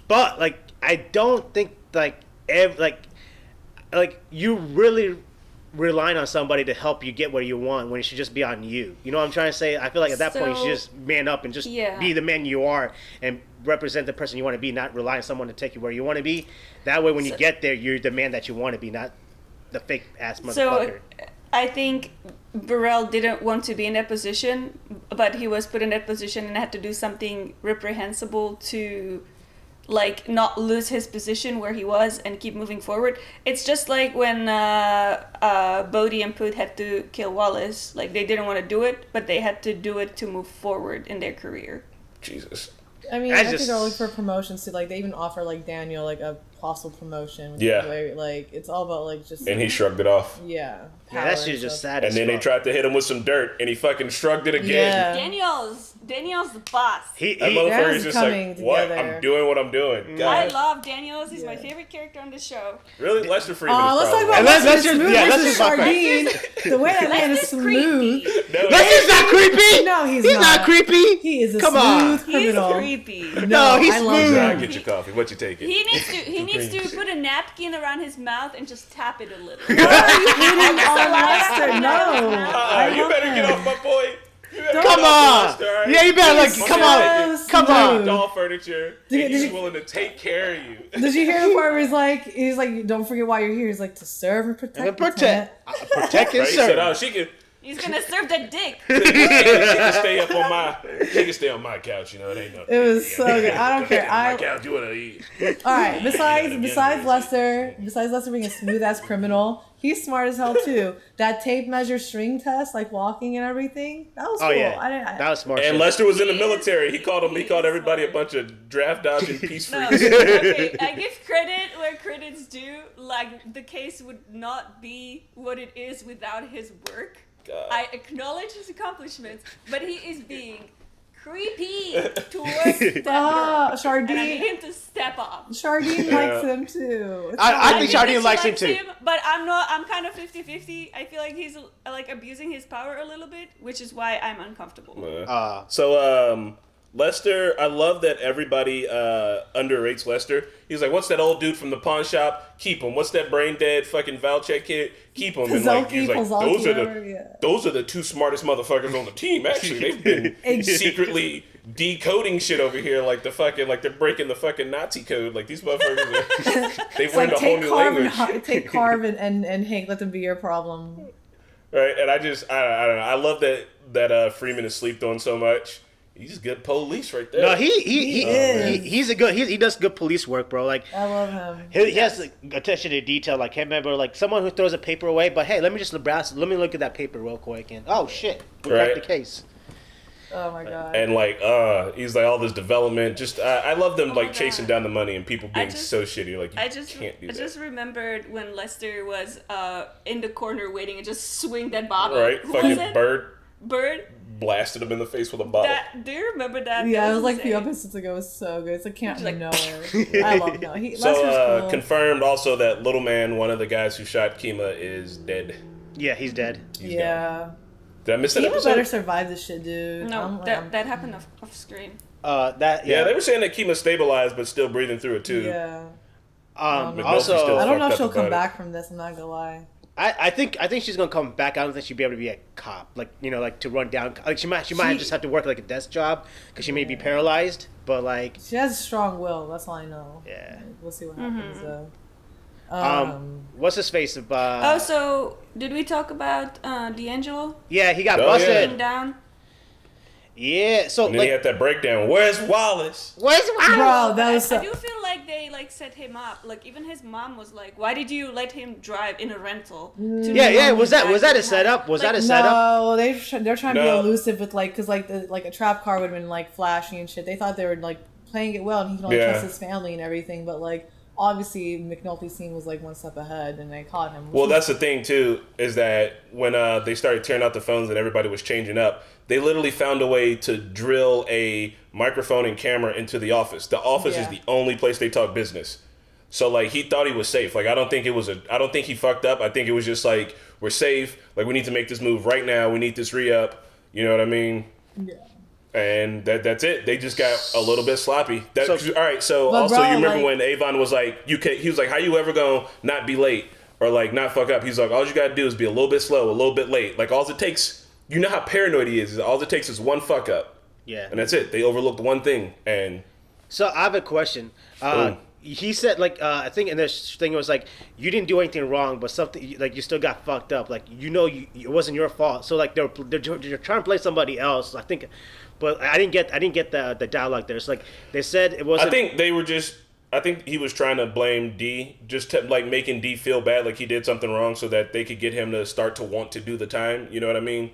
But like, I don't think like you really relying on somebody to help you get what you want when it should just be on you. You know what I'm trying to say? I feel like at that point you should just man up and just be the man you are and represent the person you want to be, not rely on someone to take you where you want to be. That way, when you get there, you're the man that you want to be, not the fake ass motherfucker. So I think Burrell didn't want to be in that position, but he was put in that position and had to do something reprehensible to, like, not lose his position where he was and keep moving forward. It's just like when Bodie and Poot had to kill Wallace. Like, they didn't want to do it, but they had to do it to move forward in their career. Jesus. I mean, I think they're looking for promotions too. Like, they even offer like Daniel like a possible promotion. Yeah. Like it's all about like just. And he shrugged it off. Yeah. Yeah, that shit's just sad. And then they tried to hit him with some dirt, and he fucking shrugged it again. Yeah. Daniel's the boss. That motherfucker's just like, what? I'm doing what I'm doing. God. I love Daniels. He's my favorite character on the show. Really? Lester Freeman Let's is talk about Lester Sardine. The way that man is smooth. Lester's not creepy. No, he's not creepy. He is a Come smooth on. criminal. He's creepy. No, he's I love smooth. him. Get your coffee. What you taking? He needs to put a napkin around his mouth and just tap it a little. Lester, no. You better get off my boy. Come on. Yeah, you better come on. Doll furniture. He's willing to take care of you. Did you hear the part where he's like, don't forget why you're here. He's like, to serve and protect. Protect and Right? He serve. said, oh, she can. He's gonna serve that dick. She can stay up on my. She can stay on my couch. You know, it ain't no. It was so good. I don't care. My couch. You wanna eat? All right. Besides Lester being a smooth ass criminal, he's smart as hell too. That tape measure string test, like walking and everything, that was cool. Yeah. That was smart. And Lester was in the military. He called everybody a bunch of draft dodging peace No, freaks. okay, I give credit where credit's due. Like, the case would not be what it is without his work. God. I acknowledge his accomplishments, but he is being creepy towards that girl. Chardine. And I need him to step up. Chardine likes him too. I think Chardine likes him too. But I'm kind of 50-50. I feel like he's like abusing his power a little bit, which is why I'm uncomfortable. Lester, I love that everybody underrates Lester. He's like, what's that old dude from the pawn shop? Keep him. What's that brain dead fucking Valchek kid? Keep him. And like, he's like, those are the two smartest motherfuckers on the team. Actually, they've been secretly decoding shit over here, like they're breaking the fucking Nazi code. Like these motherfuckers, they've learned a whole new language. Take Carv and Hank, let them be your problem. Right, and I don't know. I love that Freeman is sleeped on so much. He's good police right there. No, he does good police work, bro. Like I love him. He has like, attention to detail. Like, can't remember like someone who throws a paper away, but hey, let me look at that paper real quick and oh shit, we cracked the case. Oh my god. And like, he's like all this development. Just I love them like chasing down the money and people being so shitty. Like you can't do that. I just remembered when Lester was in the corner waiting and just swing that bottle. Right, fucking Bird. Blasted him in the face with a bottle. Do you remember that? Yeah, it was like a few episodes ago. It was so good. It's like Camp Nowhere. I love Noah. Lester's cool. Confirmed also that Little Man, one of the guys who shot Kima, is dead. Yeah, he's dead. He's gone. Did I miss that episode? Kima better survive this shit, dude. No, that happened off screen. Yeah, they were saying that Kima stabilized but still breathing through it too. Yeah. Also, I don't know if she'll come back from this. I'm not gonna lie. I think she's gonna come back. I don't think she'll be able to be a cop, like like to run down. Like she might just have to work like a desk job because she may be paralyzed. But like she has a strong will. That's all I know. Yeah, we'll see what happens though. What's his face? So did we talk about D'Angelo? Yeah, he got busted. Yeah. Down. Yeah, so and then he had that breakdown. Where's Wallace? Bro, that was. I do feel like they set him up. Like even his mom was like, "Why did you let him drive in a rental?" Yeah. Was that a setup? Was that a setup? No, they're trying to be elusive with because a trap car would have been like flashy and shit. They thought they were like playing it well, and he can only trust his family and everything. But like obviously McNulty's scene was like one step ahead, and they caught him. Well, that's the thing too, is that when they started tearing out the phones and everybody was changing up, they literally found a way to drill a microphone and camera into the office. The office is the only place they talk business. So like he thought he was safe. Like I don't think he fucked up. I think it was just like, we're safe. Like we need to make this move right now. We need this re-up. You know what I mean? Yeah. And that's it. They just got a little bit sloppy. All right. So also, bro, you remember when Avon was like, he was like, how you ever gonna not be late or like not fuck up? He's like, all you gotta do is be a little bit slow, a little bit late. Like all it takes. You know how paranoid he is. All it takes is one fuck up. Yeah. And that's it. They overlooked one thing. And so I have a question. He said, like, I think in this thing it was like, you didn't do anything wrong, but something, like, you still got fucked up. Like, it wasn't your fault. So, like, they're trying to play somebody else, I think. But I didn't get the dialogue there. It's like, they said it wasn't. I think he was trying to blame D, just to, like, making D feel bad, like he did something wrong so that they could get him to start to want to do the time. You know what I mean?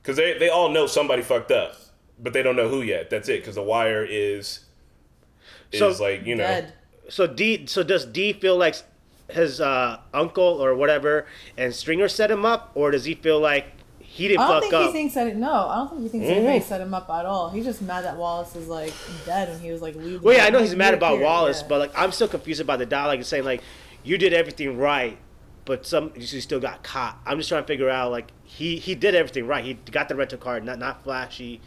Because they all know somebody fucked up, but they don't know who yet. That's it. Because the Wire is like, you know, dead. So does D feel like his uncle or whatever and Stringer set him up, or does he feel like he didn't fuck up? I don't think he thinks anybody set him up at all. He's just mad that Wallace is like dead and he was like leaving. Well, yeah, I know he's mad about Wallace, but like I'm still confused about the dialogue and saying like you did everything right, but you still got caught. I'm just trying to figure out like he did everything right. He got the rental car, not flashy.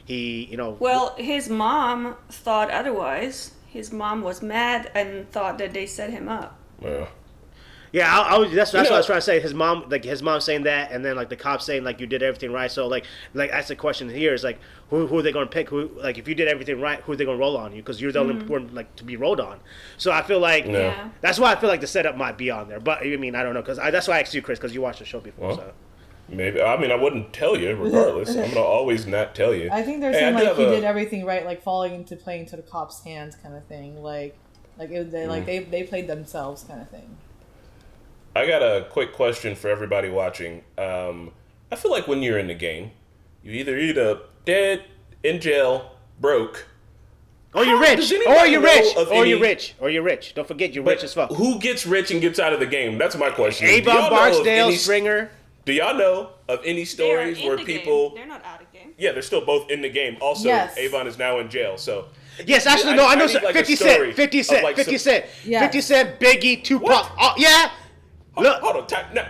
Well, his mom thought otherwise. His mom was mad and thought that they set him up. Well. Yeah, that's what I was trying to say. His mom saying that, and then like the cops saying like you did everything right. So like that's the question here is like who are they going to pick? Who like if you did everything right, who are they going to roll on you? Because you're the only important like to be rolled on. So I feel like that's why I feel like the setup might be on there. But I mean I don't know because that's why I asked you, Chris, because you watched the show before. Well, so. Maybe I wouldn't tell you regardless. I'm gonna always not tell you. I think they're saying like he did everything right, like playing to the cops' hands kind of thing. They played themselves kind of thing. I got a quick question for everybody watching. I feel like when you're in the game, you either end up dead, in jail, broke. Or you're rich. Or you're rich. Don't forget you're rich as fuck. Who gets rich and gets out of the game? That's my question. Avon, Barksdale, Stringer. Do y'all know of any stories where people... They're not out of the game. Yeah, they're still both in the game. Also, yes. Avon is now in jail, so... Yes, actually, no, I know. 50 Cent, 50 Cent, 50 Cent, 50 Cent, Biggie, Tupac. Oh, yeah. Look, hold on.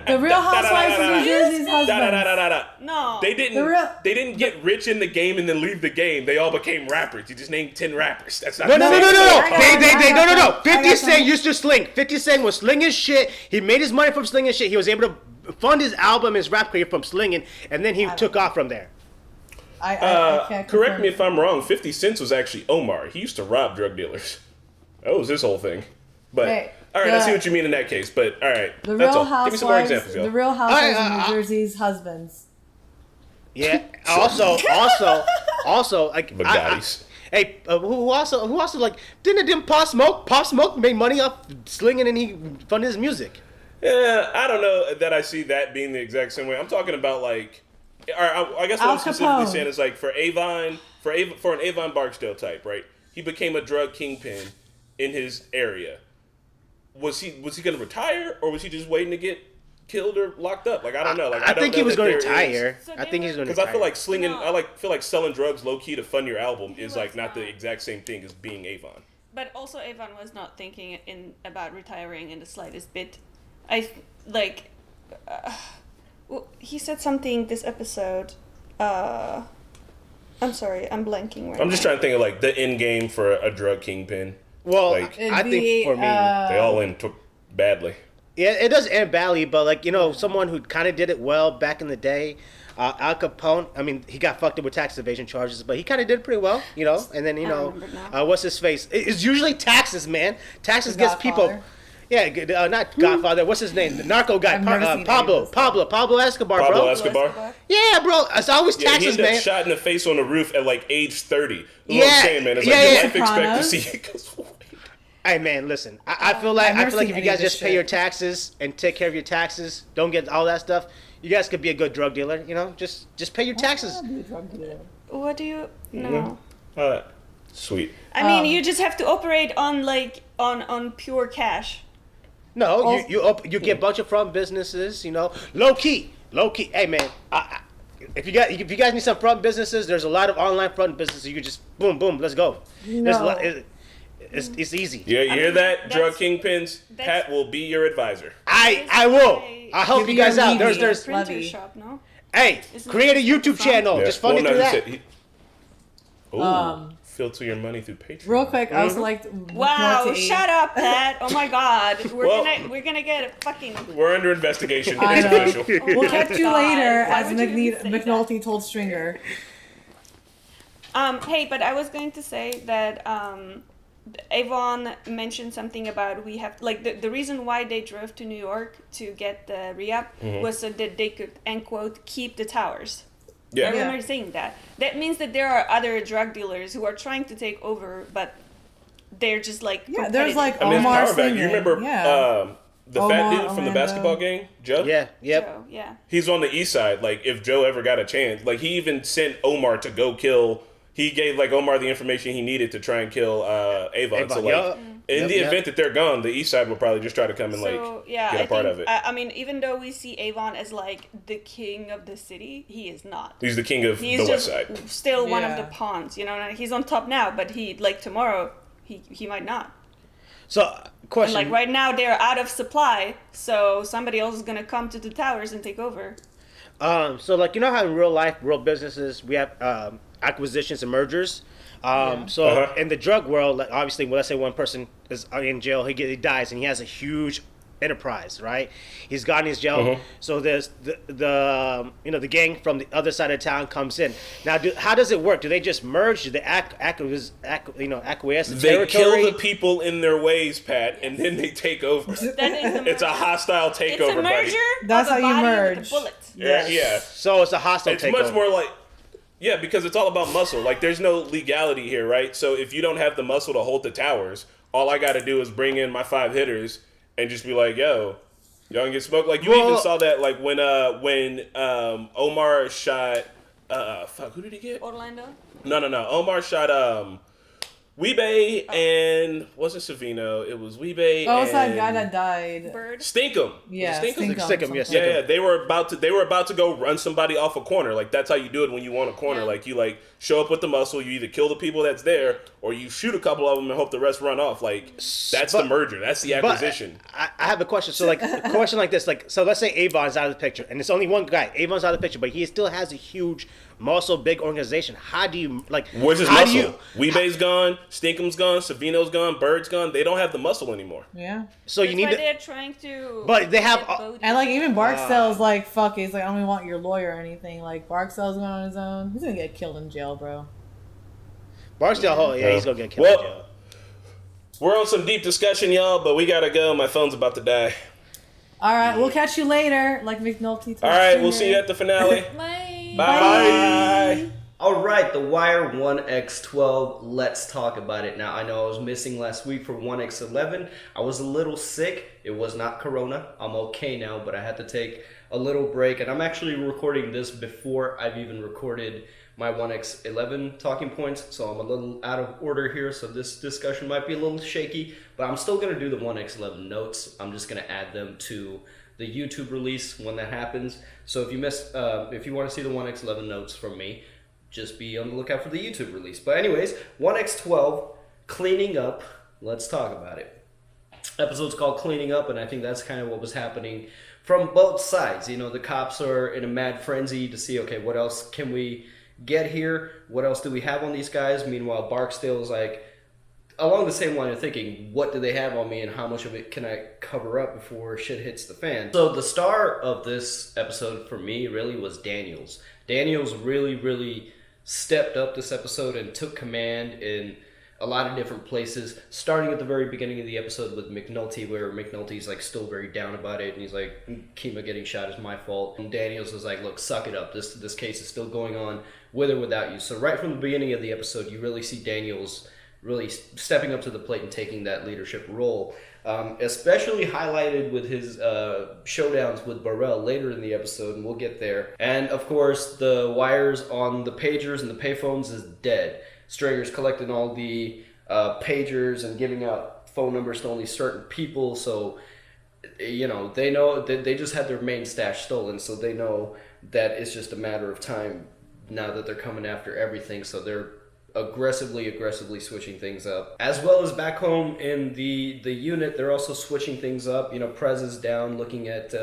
The Real Housewives of New Jersey's husbands. No, they didn't get rich in the game and then leave the game. They all became rappers. You just named 10 rappers. That's not. No. 50 Cent used to sling. 50 Cent was slinging shit. He made his money from slinging shit. He was able to fund his album, his rap career from slinging, and then he took off from there. I can't correct me if I'm wrong. 50 Cent was actually Omar. He used to rob drug dealers. That was his whole thing. But all right, I see what you mean in that case. But all right, the Real Housewives. Give me some more examples, yo. The Real Housewives of New Jersey's husbands. Yeah. Also, like Bugattis. Hey, who also like didn't Pop Smoke made money off slinging and he funded his music. Yeah, I don't know that I see that being the exact same way. I'm talking about like, I guess what I'm specifically saying is like for an Avon Barksdale type, right? He became a drug kingpin in his area. Was he going to retire, or was he just waiting to get killed or locked up? Like I don't know. Like I think he was going to retire. I think he's going to retire. Because I feel like slinging, feel like selling drugs low key to fund your album is like not the exact same thing as being Avon. But also, Avon was not thinking about retiring in the slightest bit. He said something this episode. I'm sorry, I'm blanking right now. I'm just trying to think of like the end game for a drug kingpin. Well, like, I think for me, they all end badly. Yeah, it does end badly, but like someone who kind of did it well back in the day, Al Capone. I mean, he got fucked up with tax evasion charges, but he kind of did pretty well, And then what's his face? It's usually taxes, man. Taxes gets people. Yeah, not Godfather. What's his name? The narco guy. Pablo Escobar, bro. Pablo Escobar? Yeah, bro. It's always taxes, he man. Shot in the face on the roof at like age 30. You know what I'm saying, man? It's like your life expectancy goes way. Hey, man, listen. I feel like if you guys just pay your taxes and take care of your taxes, don't get all that stuff, you guys could be a good drug dealer. Just pay your taxes. What do you know? Sweet. I mean, you just have to operate on pure cash. No, you get a bunch of front businesses, low key. Hey man, if you guys need some front businesses, there's a lot of online front businesses. You can just boom, let's go. No. It's easy. Yeah, you hear that, drug kingpins? Pat will be your advisor. I will. I'll help you guys out. There's printer shop, no? Hey, create a YouTube channel. Just fund it through that. Filter your money through Patreon. Real quick, I also like. Wow! Shut up, Pat! Oh my God, we're gonna get a fucking. We're under investigation. It's official. We'll catch you later, as McNulty told Stringer. Hey, but I was going to say that Avon mentioned something about we have the reason why they drove to New York to get the re-up was so that they could end quote keep the towers. Yeah. I remember saying that. That means that there are other drug dealers who are trying to take over, but they're just like there's like Omar Stringer. You remember the fat dude from the basketball game, Joe? Yeah, yep. Joe, yeah. He's on the east side. Like if Joe ever got a chance, like he even sent Omar to go kill. He gave like Omar the information he needed to try and kill Avon. So like In the event that they're gone, the East Side will probably just try to come and get a part of it. I mean, even though we see Avon as like the king of the city, he is not. He's the king of the West Side. Still one of the pawns, you know. He's on top now, but tomorrow he might not. So, question. And like right now, they're out of supply, so somebody else is gonna come to the towers and take over. So like, you know how in real life, real businesses, we have acquisitions and mergers. So in the drug world, like obviously, let's say one person is in jail, he dies, and he has a huge enterprise, right? He's got in his jail. So there's the gang from the other side of town comes in. Now, how does it work? Do they just merge? Do they acquiesce the territory? They kill the people in their ways, Pat, and then they take over. It's a hostile takeover. It's a merger. Buddy. That's how you merge. Yeah. So it's a hostile takeover. It's much more like. Yeah, because it's all about muscle. Like, there's no legality here, right? So if you don't have the muscle to hold the towers, all I got to do is bring in my 5 hitters and just be like, yo, y'all can get smoked. Like, you even saw that, like, when Omar shot, who did he get? Orlando? No. Omar shot, Weebay and wasn't Savino. It was Weebay. Oh, it's that guy that died. Bird. Stinkum. Yeah, Stinkum. Yes. Yeah. They were about to go run somebody off a corner. Like, that's how you do it when you want a corner. Yeah. Like, you show up with the muscle. You either kill the people that's there, or you shoot a couple of them and hope the rest run off. Like, that's the merger. That's the acquisition. I have a question. So, like, a question like this. Like, so let's say Avon's out of the picture, and it's only one guy. Avon's out of the picture, but he still has a huge muscle, big organization. How do you Where's his muscle? Weebay's gone, Stinkum's gone, Savino's gone, Bird's gone. They don't have the muscle anymore. Yeah. So That's you need why they're trying to. But they have. And like even Barksdale's like, fuck it. He's like, I don't even want your lawyer or anything. Like Barksdale's going on his own. He's gonna get killed in jail, bro. Barksdale, he's gonna get killed in jail. We're on some deep discussion, y'all, but we gotta go. My phone's about to die. All right, we'll catch you later. Like McNulty. All right, we'll see you at the finale. Bye. All right, The Wire 1x12. Let's talk about it. Now, I know I was missing last week for 1x11. I was a little sick. It was not Corona. I'm okay now, but I had to take a little break. And I'm actually recording this before I've even recorded my 1x11 talking points. So I'm a little out of order here. So this discussion might be a little shaky, but I'm still going to do the 1x11 notes. I'm just going to add them to the YouTube release when that happens. So if you if you want to see the 1x11 notes from me, just be on the lookout for the YouTube release. But anyways, 1x12, cleaning up. Let's talk about it. Episode's called Cleaning Up, and I think that's kind of what was happening from both sides. You know, the cops are in a mad frenzy to see, okay, what else can we get here? What else do we have on these guys? Meanwhile, Barksdale's like, along the same line of thinking, what do they have on me and how much of it can I cover up before shit hits the fan? So the star of this episode for me really was Daniels. Daniels really stepped up this episode and took command in a lot of different places, starting at the very beginning of the episode with McNulty, where McNulty's like still very down about it, and he's like, Kima getting shot is my fault. And Daniels was like, look, suck it up. This case is still going on with or without you. So right from the beginning of the episode, you really see Daniels really stepping up to the plate and taking that leadership role. Especially highlighted with his showdowns with Burrell later in the episode, and we'll get there. And of course, the wires on the pagers and the payphones is dead. Stringer's collecting all the pagers and giving out phone numbers to only certain people, so you know they know that they just had their main stash stolen, so they know that it's just a matter of time now that they're coming after everything, so they're aggressively switching things up. As well as back home in the unit, they're also switching things up. You know, Prez is down looking at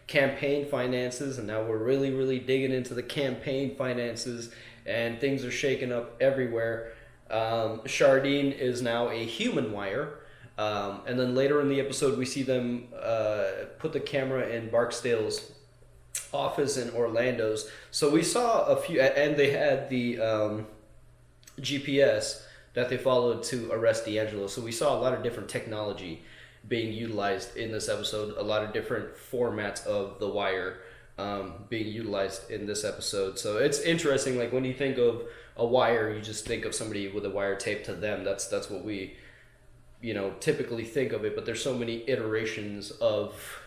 campaign finances, and now we're really digging into the campaign finances, and things are shaking up everywhere. Shardine is now a human wire, and then later in the episode we see them put the camera in Barksdale's office in Orlando's. So we saw a few, and they had the GPS that they followed to arrest D'Angelo. So we saw a lot of different technology being utilized in this episode, a lot of different formats of The Wire being utilized in this episode. So it's interesting, like when you think of a wire, you just think of somebody with a wire taped to them. That's what we, you know, typically think of it, but there's so many iterations of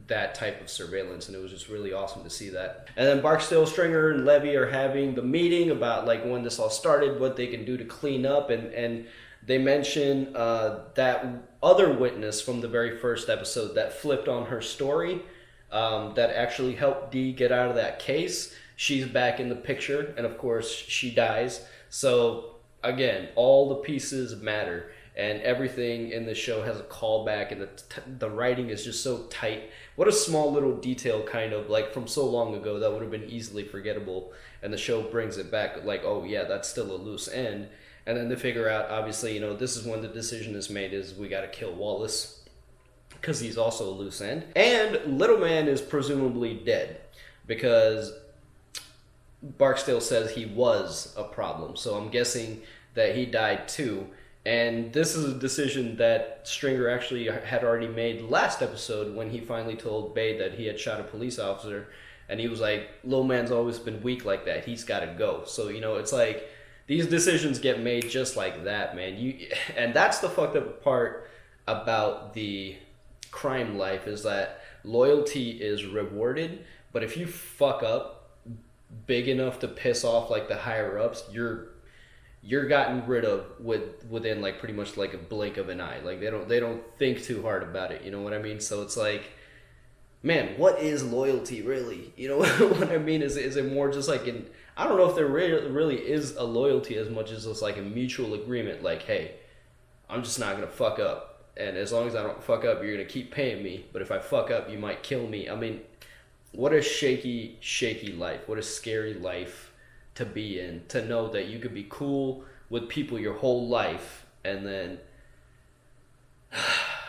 that type of surveillance, and it was just really awesome to see that. And then Barksdale, Stringer, and Levy are having the meeting about like when this all started, what they can do to clean up, and They mention that other witness from the very first episode that flipped on her story, that actually helped Dee get out of that case. She's back in the picture, and of course she dies. So again, all the pieces matter, and everything in the show has a callback, and the writing is just so tight. What a small little detail, kind of like from so long ago that would have been easily forgettable, and the show brings it back like, oh yeah, that's still a loose end. And then they figure out, obviously, this is when the decision is made, is we got to kill Wallace because he's also a loose end. And Little Man is presumably dead because Barksdale says he was a problem. So I'm guessing that he died too. And this is a decision that Stringer actually had already made last episode when he finally told Bay that he had shot a police officer. And he was like, Little Man's always been weak like that. He's got to go. So, it's like these decisions get made just like that, man. And that's the fucked up part about the crime life, is that loyalty is rewarded. But if you fuck up big enough to piss off like the higher ups, you're gotten rid of within like pretty much like a blink of an eye. Like they don't think too hard about it. You know what I mean? So it's like, man, what is loyalty really? You know what I mean? Is it more just like I don't know if there really is a loyalty as much as it's like a mutual agreement. Like, hey, I'm just not gonna fuck up, and as long as I don't fuck up, you're gonna keep paying me. But if I fuck up, you might kill me. I mean, what a shaky life. What a scary life to be in, to know that you could be cool with people your whole life, and then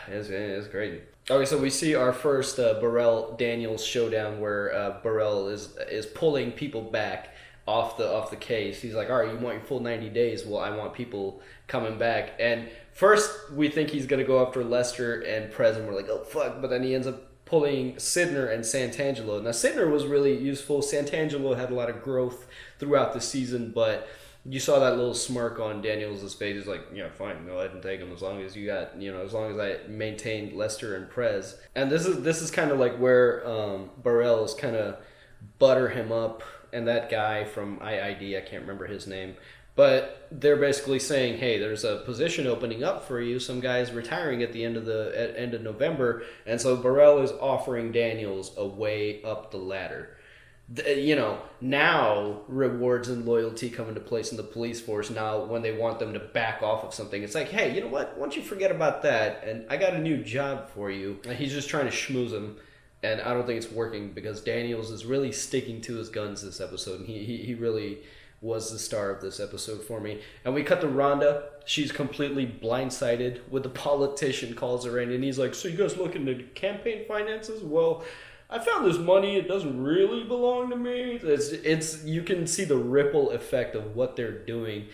it's crazy. Okay, so we see our first Burrell Daniels showdown where Burrell is pulling people back off the case. He's like, all right, you want your full 90 days? Well, I want people coming back. And first we think he's gonna go after Lester and Prez, and we're like, oh fuck, but then he ends up pulling Sidner and Santangelo. Now, Sidner was really useful. Santangelo had a lot of growth throughout the season, but you saw that little smirk on Daniels' face. He's like, yeah, fine, go ahead and take him as long as you got, as long as I maintain Lester and Prez. And this is kind of like where Burrell is kind of butter him up, and that guy from IID, I can't remember his name, but they're basically saying, hey, there's a position opening up for you. Some guy's retiring at the end of November, and so Burrell is offering Daniels a way up the ladder. Now rewards and loyalty come into place in the police force. Now when they want them to back off of something, it's like, hey, you know what? Why don't you forget about that? And I got a new job for you. And he's just trying to schmooze him. And I don't think it's working because Daniels is really sticking to his guns this episode. And he really was the star of this episode for me. And we cut to Rhonda. She's completely blindsided with the politician calls her in. And he's like, so you guys looking into campaign finances? Well, I found this money. It doesn't really belong to me. It's you can see the ripple effect of what they're doing.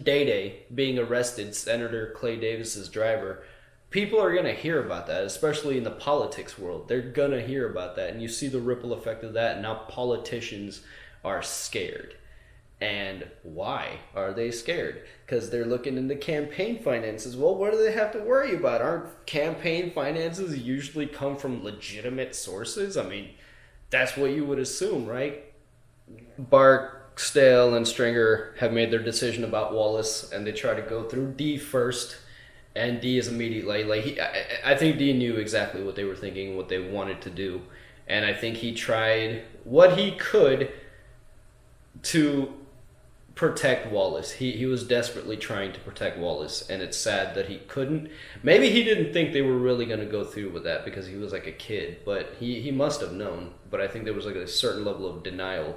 Day being arrested, Senator Clay Davis's driver. People are gonna hear about that, especially in the politics world. They're gonna hear about that, and you see the ripple effect of that. And now politicians are scared. And why are they scared? Because they're looking into campaign finances. Well, what do they have to worry about? Aren't campaign finances usually come from legitimate sources? I mean, that's what you would assume, right? Barksdale and Stringer have made their decision about Wallace, and they try to go through Dee first. And Dee is immediately, I think Dee knew exactly what they were thinking, what they wanted to do. And I think he tried what he could to protect Wallace. He was desperately trying to protect Wallace, and it's sad that he couldn't. Maybe he didn't think they were really going to go through with that because he was like a kid, but he must have known. But I think there was like a certain level of denial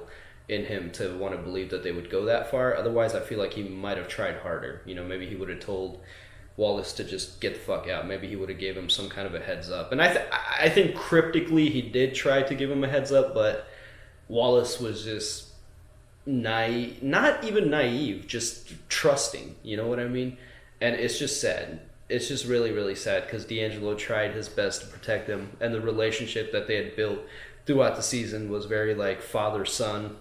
in him to want to believe that they would go that far. Otherwise, I feel like he might have tried harder. Maybe he would have told Wallace to just get the fuck out. Maybe he would have gave him some kind of a heads up. And I think cryptically he did try to give him a heads up, but Wallace was just naive, not even naive, just trusting. You know what I mean? And it's just sad. It's just really, really sad because D'Angelo tried his best to protect him, and the relationship that they had built throughout the season was very like father-son.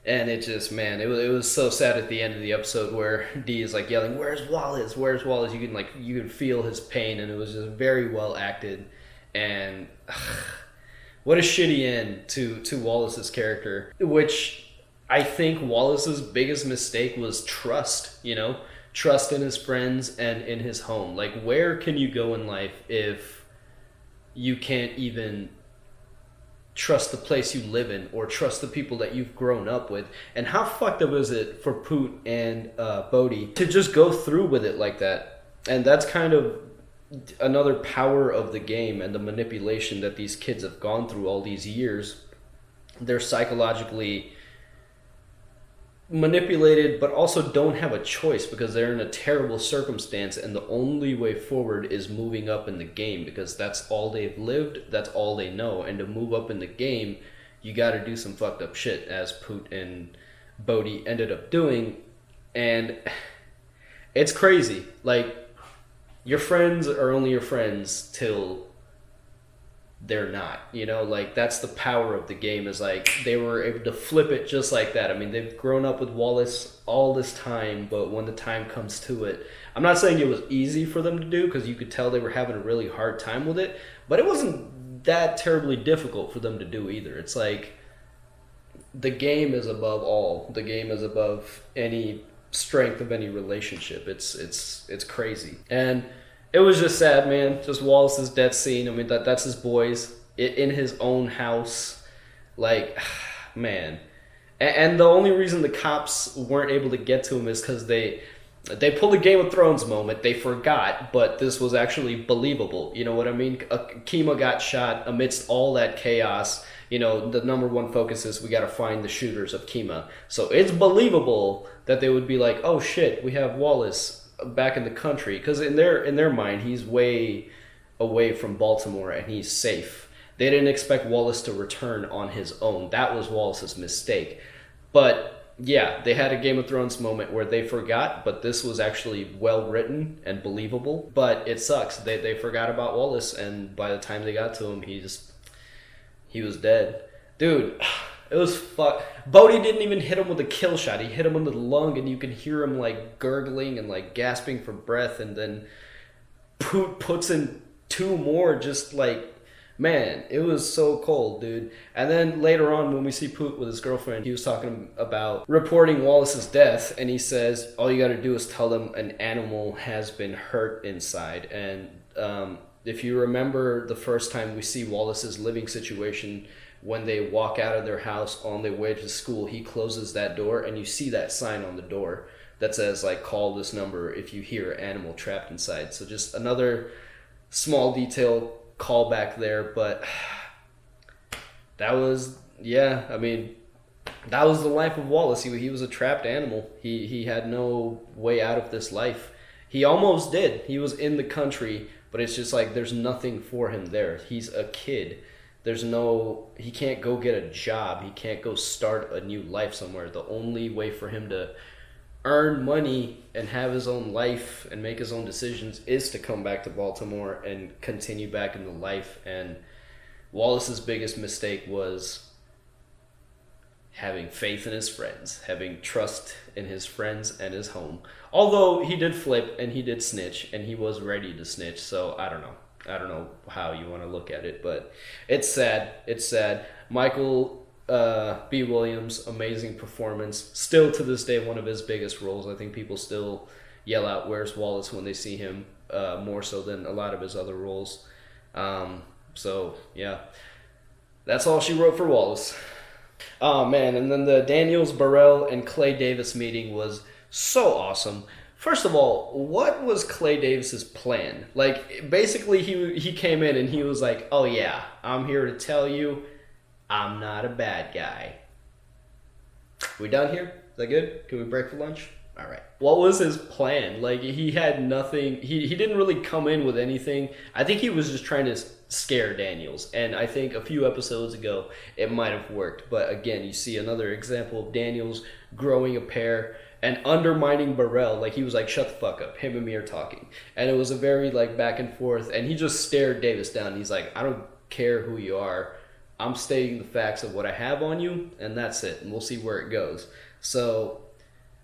And it just, man, it was so sad at the end of the episode where Dee is like yelling, "Where's Wallace? Where's Wallace?" You can feel his pain, and it was just very well acted. And what a shitty end to Wallace's character, which I think Wallace's biggest mistake was trust, you know? Trust in his friends and in his home. Like, where can you go in life if you can't even trust the place you live in or trust the people that you've grown up with? And how fucked up is it for Poot and Bodie to just go through with it like that? And that's kind of another power of the game and the manipulation that these kids have gone through all these years. They're psychologically manipulated, but also don't have a choice because they're in a terrible circumstance, and the only way forward is moving up in the game because that's all they've lived, that's all they know. And to move up in the game, you got to do some fucked up shit, as Poot and Bodie ended up doing. And it's crazy. Like, your friends are only your friends till they're not, you know? Like, that's the power of the game, is like they were able to flip it just like that. I mean, they've grown up with Wallace all this time, but when the time comes to it, I'm not saying it was easy for them to do because you could tell they were having a really hard time with it, but it wasn't that terribly difficult for them to do either. It's like the game is above all. The game is above any strength of any relationship. It's crazy. And it was just sad, man. Just Wallace's death scene. I mean, that's his boys in his own house. Like, man. And the only reason the cops weren't able to get to him is because they pulled a Game of Thrones moment. They forgot, but this was actually believable. You know what I mean? Kima got shot amidst all that chaos. You know, the number one focus is we got to find the shooters of Kima. So it's believable that they would be like, oh shit, we have Wallace back in the country, because in their mind he's way away from Baltimore and he's safe. They didn't expect Wallace to return on his own. That was Wallace's mistake. But yeah, they had a Game of Thrones moment where they forgot, but this was actually well written and believable. But it sucks. They forgot about Wallace, and by the time they got to him, he was dead. Dude, it was fuck. Bodie didn't even hit him with a kill shot. He hit him in the lung, and you can hear him like gurgling and like gasping for breath. And then Poot puts in two more. Just like, man, it was so cold, dude. And then later on, when we see Poot with his girlfriend, he was talking about reporting Wallace's death, and he says all you got to do is tell them an animal has been hurt inside. And if you remember the first time we see Wallace's living situation, when they walk out of their house on their way to school, he closes that door, and you see that sign on the door that says, like, call this number if you hear an animal trapped inside. So just another small detail callback there, but that was, yeah, I mean, that was the life of Wallace. He was a trapped animal. He had no way out of this life. He almost did. He was in the country, but it's just like there's nothing for him there. He's a kid. He can't go get a job. He can't go start a new life somewhere. The only way for him to earn money and have his own life and make his own decisions is to come back to Baltimore and continue back into life. And Wallace's biggest mistake was having faith in his friends, having trust in his friends and his home. Although he did flip and he did snitch, and he was ready to snitch, so I don't know how you want to look at it, but it's sad. It's sad. Michael B. Williams, amazing performance. Still to this day, one of his biggest roles. I think people still yell out, "Where's Wallace?" when they see him, more so than a lot of his other roles. So, yeah. That's all she wrote for Wallace. Oh, man. And then the Daniels, Burrell, and Clay Davis meeting was so awesome. First of all, what was Clay Davis's plan? Like, basically, he came in and he was like, oh, yeah, I'm here to tell you I'm not a bad guy. We done here? Is that good? Can we break for lunch? All right. What was his plan? Like, he had nothing. He didn't really come in with anything. I think he was just trying to scare Daniels. And I think a few episodes ago, it might have worked. But again, you see another example of Daniels growing a pair and undermining Burrell. Like, he was like, shut the fuck up. Him and me are talking. And it was a very, like, back and forth. And he just stared Davis down. He's like, I don't care who you are. I'm stating the facts of what I have on you, and that's it. And we'll see where it goes. So,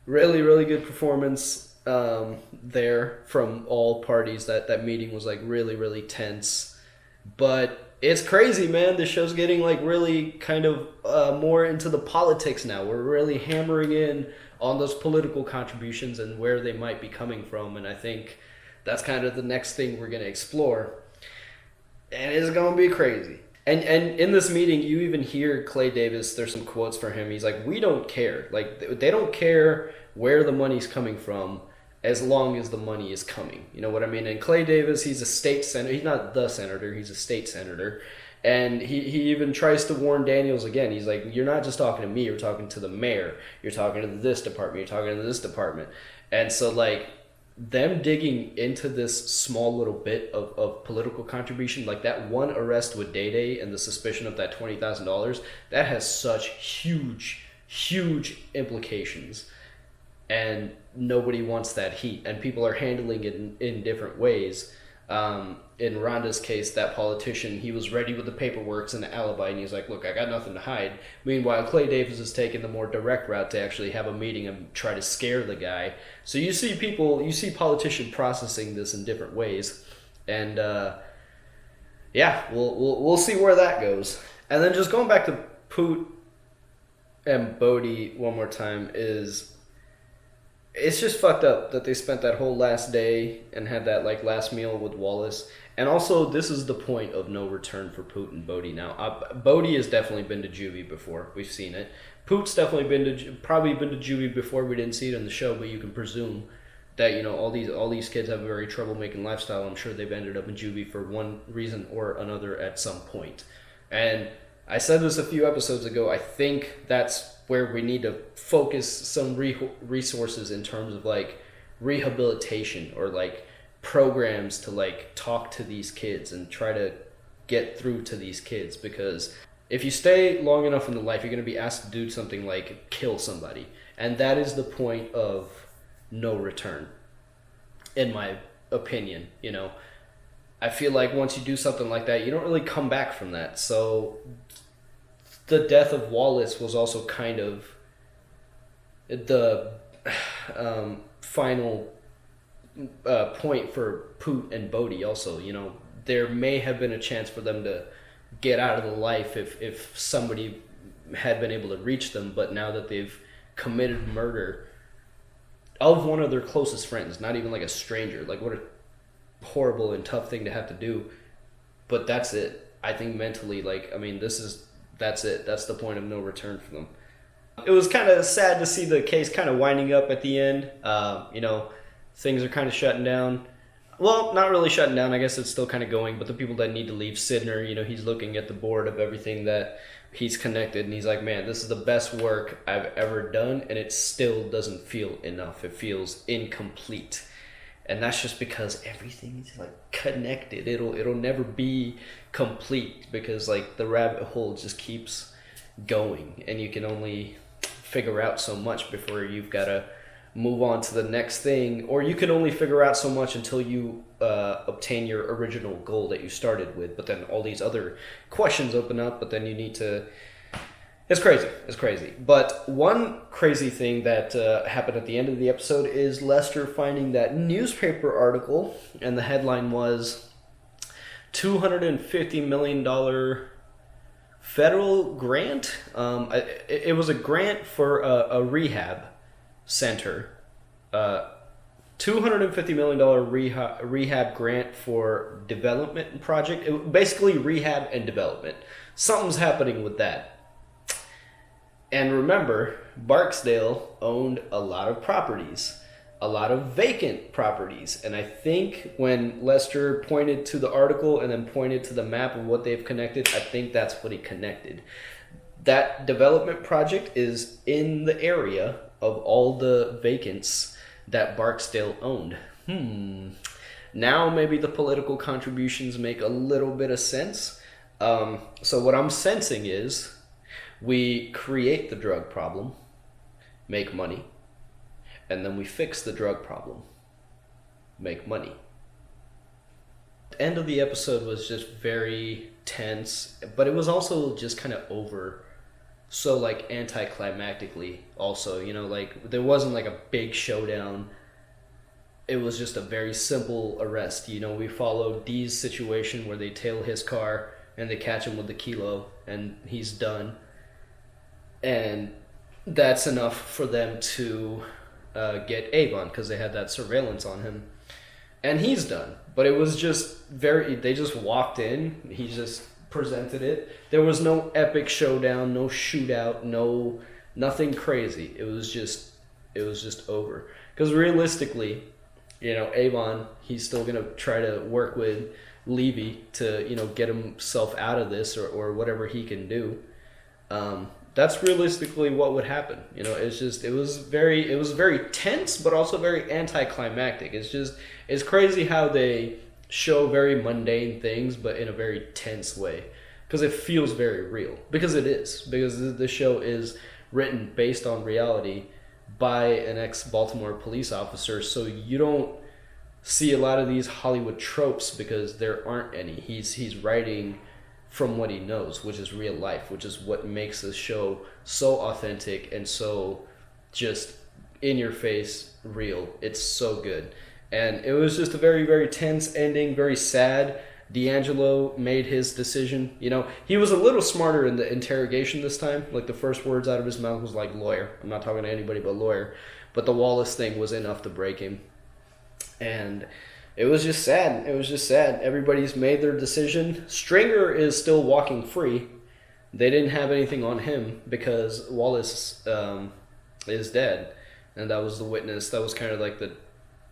really, really good performance there from all parties. That meeting was, like, really, really tense. But it's crazy, man. The show's getting like really kind of more into the politics now. We're really hammering in on those political contributions and where they might be coming from, and I think that's kind of the next thing we're going to explore. And it's going to be crazy. And in this meeting, you even hear Clay Davis, there's some quotes for him. He's like, we don't care. Like, they don't care where the money's coming from as long as the money is coming. You know what I mean? And Clay Davis, he's a state senator. He's not the senator. He's a state senator. And he even tries to warn Daniels again. He's like, you're not just talking to me. You're talking to the mayor. You're talking to this department. You're talking to this department. And so, like, them digging into this small little bit of political contribution, like that one arrest with Day Day and the suspicion of that $20,000, that has such huge implications. And nobody wants that heat. And people are handling it in different ways. In Rhonda's case, that politician, he was ready with the paperwork and the alibi, and he's like, look, I got nothing to hide. Meanwhile, Clay Davis is taking the more direct route to actually have a meeting and try to scare the guy. So you see politicians processing this in different ways. And yeah, we'll see where that goes. And then just going back to Poot and Bodie one more time it's just fucked up that they spent that whole last day and had that like last meal with Wallace. And also, this is the point of no return for Poot and Bodie now. Bodie has definitely been to juvie before. We've seen it. Poot's definitely been to juvie before. We didn't see it in the show, but you can presume that, you know, all these kids have a very troublemaking lifestyle. I'm sure they've ended up in juvie for one reason or another at some point. And I said this a few episodes ago. I think that's where we need to focus some resources in terms of like rehabilitation or like programs to like talk to these kids and try to get through to these kids, because if you stay long enough in the life, you're going to be asked to do something like kill somebody, and that is the point of no return, in my opinion. You know, I feel like once you do something like that, you don't really come back from that. So the death of Wallace was also kind of the final point for Poot and Bodie also. You know, there may have been a chance for them to get out of the life if somebody had been able to reach them, but now that they've committed murder of one of their closest friends, not even like a stranger, like what a horrible and tough thing to have to do. But that's it. I think mentally, like, I mean, that's it. That's the point of no return for them. It was kind of sad to see the case kind of winding up at the end. You know, things are kind of shutting down. Well, not really shutting down. I guess it's still kind of going. But the people that need to leave, Sidner, you know, he's looking at the board of everything that he's connected. And he's like, man, this is the best work I've ever done. And it still doesn't feel enough. It feels incomplete. And that's just because everything is like connected. It'll never be complete because like the rabbit hole just keeps going, and you can only figure out so much before you've got to move on to the next thing, or you can only figure out so much until you obtain your original goal that you started with. But then all these other questions open up, but then you need to... It's crazy. But one crazy thing that happened at the end of the episode is Lester finding that newspaper article, and the headline was $250 million federal grant. It was a grant for a rehab center. $250 million rehab grant for development project. Basically rehab and development. Something's happening with that. And remember, Barksdale owned a lot of properties, a lot of vacant properties. And I think when Lester pointed to the article and then pointed to the map of what they've connected, I think that's what he connected. That development project is in the area of all the vacants that Barksdale owned. Now maybe the political contributions make a little bit of sense. So what I'm sensing is we create the drug problem, make money, and then we fix the drug problem, make money. The end of the episode was just very tense, but it was also just kind of over. So like anticlimactically also, you know, like there wasn't like a big showdown. It was just a very simple arrest. You know, we followed Dee's situation where they tail his car and they catch him with the kilo, and he's done. And that's enough for them to get Avon, because they had that surveillance on him. And he's done. But it was just they just walked in, he just presented it. There was no epic showdown, no shootout, nothing crazy. It was just over. Because realistically, Avon, he's still going to try to work with Levy to, get himself out of this or whatever he can do. That's realistically what would happen. It was very tense, but also very anticlimactic. It's crazy how they show very mundane things, but in a very tense way, because it feels very real. Because it is. Because the show is written based on reality by an ex-Baltimore police officer, so you don't see a lot of these Hollywood tropes because there aren't any. He's writing from what he knows, which is real life, which is what makes this show so authentic and so just in your face real. It's so good. And it was just a very, very tense ending, very sad. D'Angelo made his decision. He was a little smarter in the interrogation this time. Like, the first words out of his mouth was like, lawyer. I'm not talking to anybody but lawyer. But the Wallace thing was enough to break him. And it was just sad. Everybody's made their decision. Stringer is still walking free. They didn't have anything on him because Wallace is dead. And that was the witness. That was kind of like the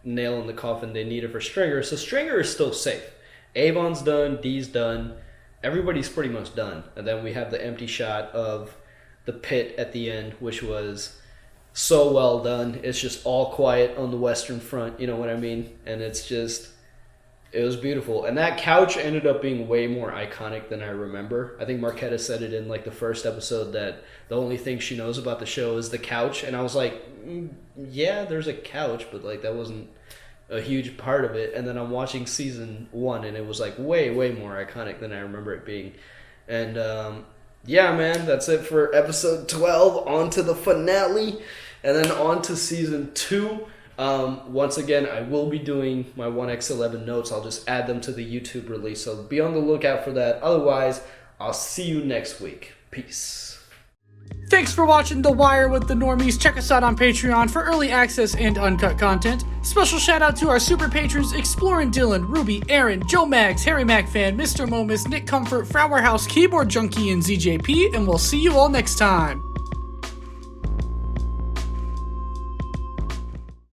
nail in the coffin they needed for Stringer. So Stringer is still safe. Avon's done. Dee's done. Everybody's pretty much done. And then we have the empty shot of the pit at the end, which was so well done. It's just all quiet on the Western Front, you know what I mean? And it was beautiful. And that couch ended up being way more iconic than I remember. I think Marquetta said it in like the first episode that the only thing she knows about the show is the couch. And I was like, yeah, there's a couch, but like that wasn't a huge part of it. And then I'm watching season 1 and it was like way, way more iconic than I remember it being. And yeah, man, that's it for episode 12. On to the finale. And then on to season 2. Once again, I will be doing my 1x11 notes. I'll just add them to the YouTube release, so be on the lookout for that. Otherwise, I'll see you next week. Peace. Thanks for watching The Wire with the Normies. Check us out on Patreon for early access and uncut content. Special shout out to our super patrons Explorin' Dylan, Ruby, Aaron, Joe Mags, Harry MacFan, Mr. Momus, Nick Comfort, Flower House, Keyboard Junkie, and ZJP, and we'll see you all next time.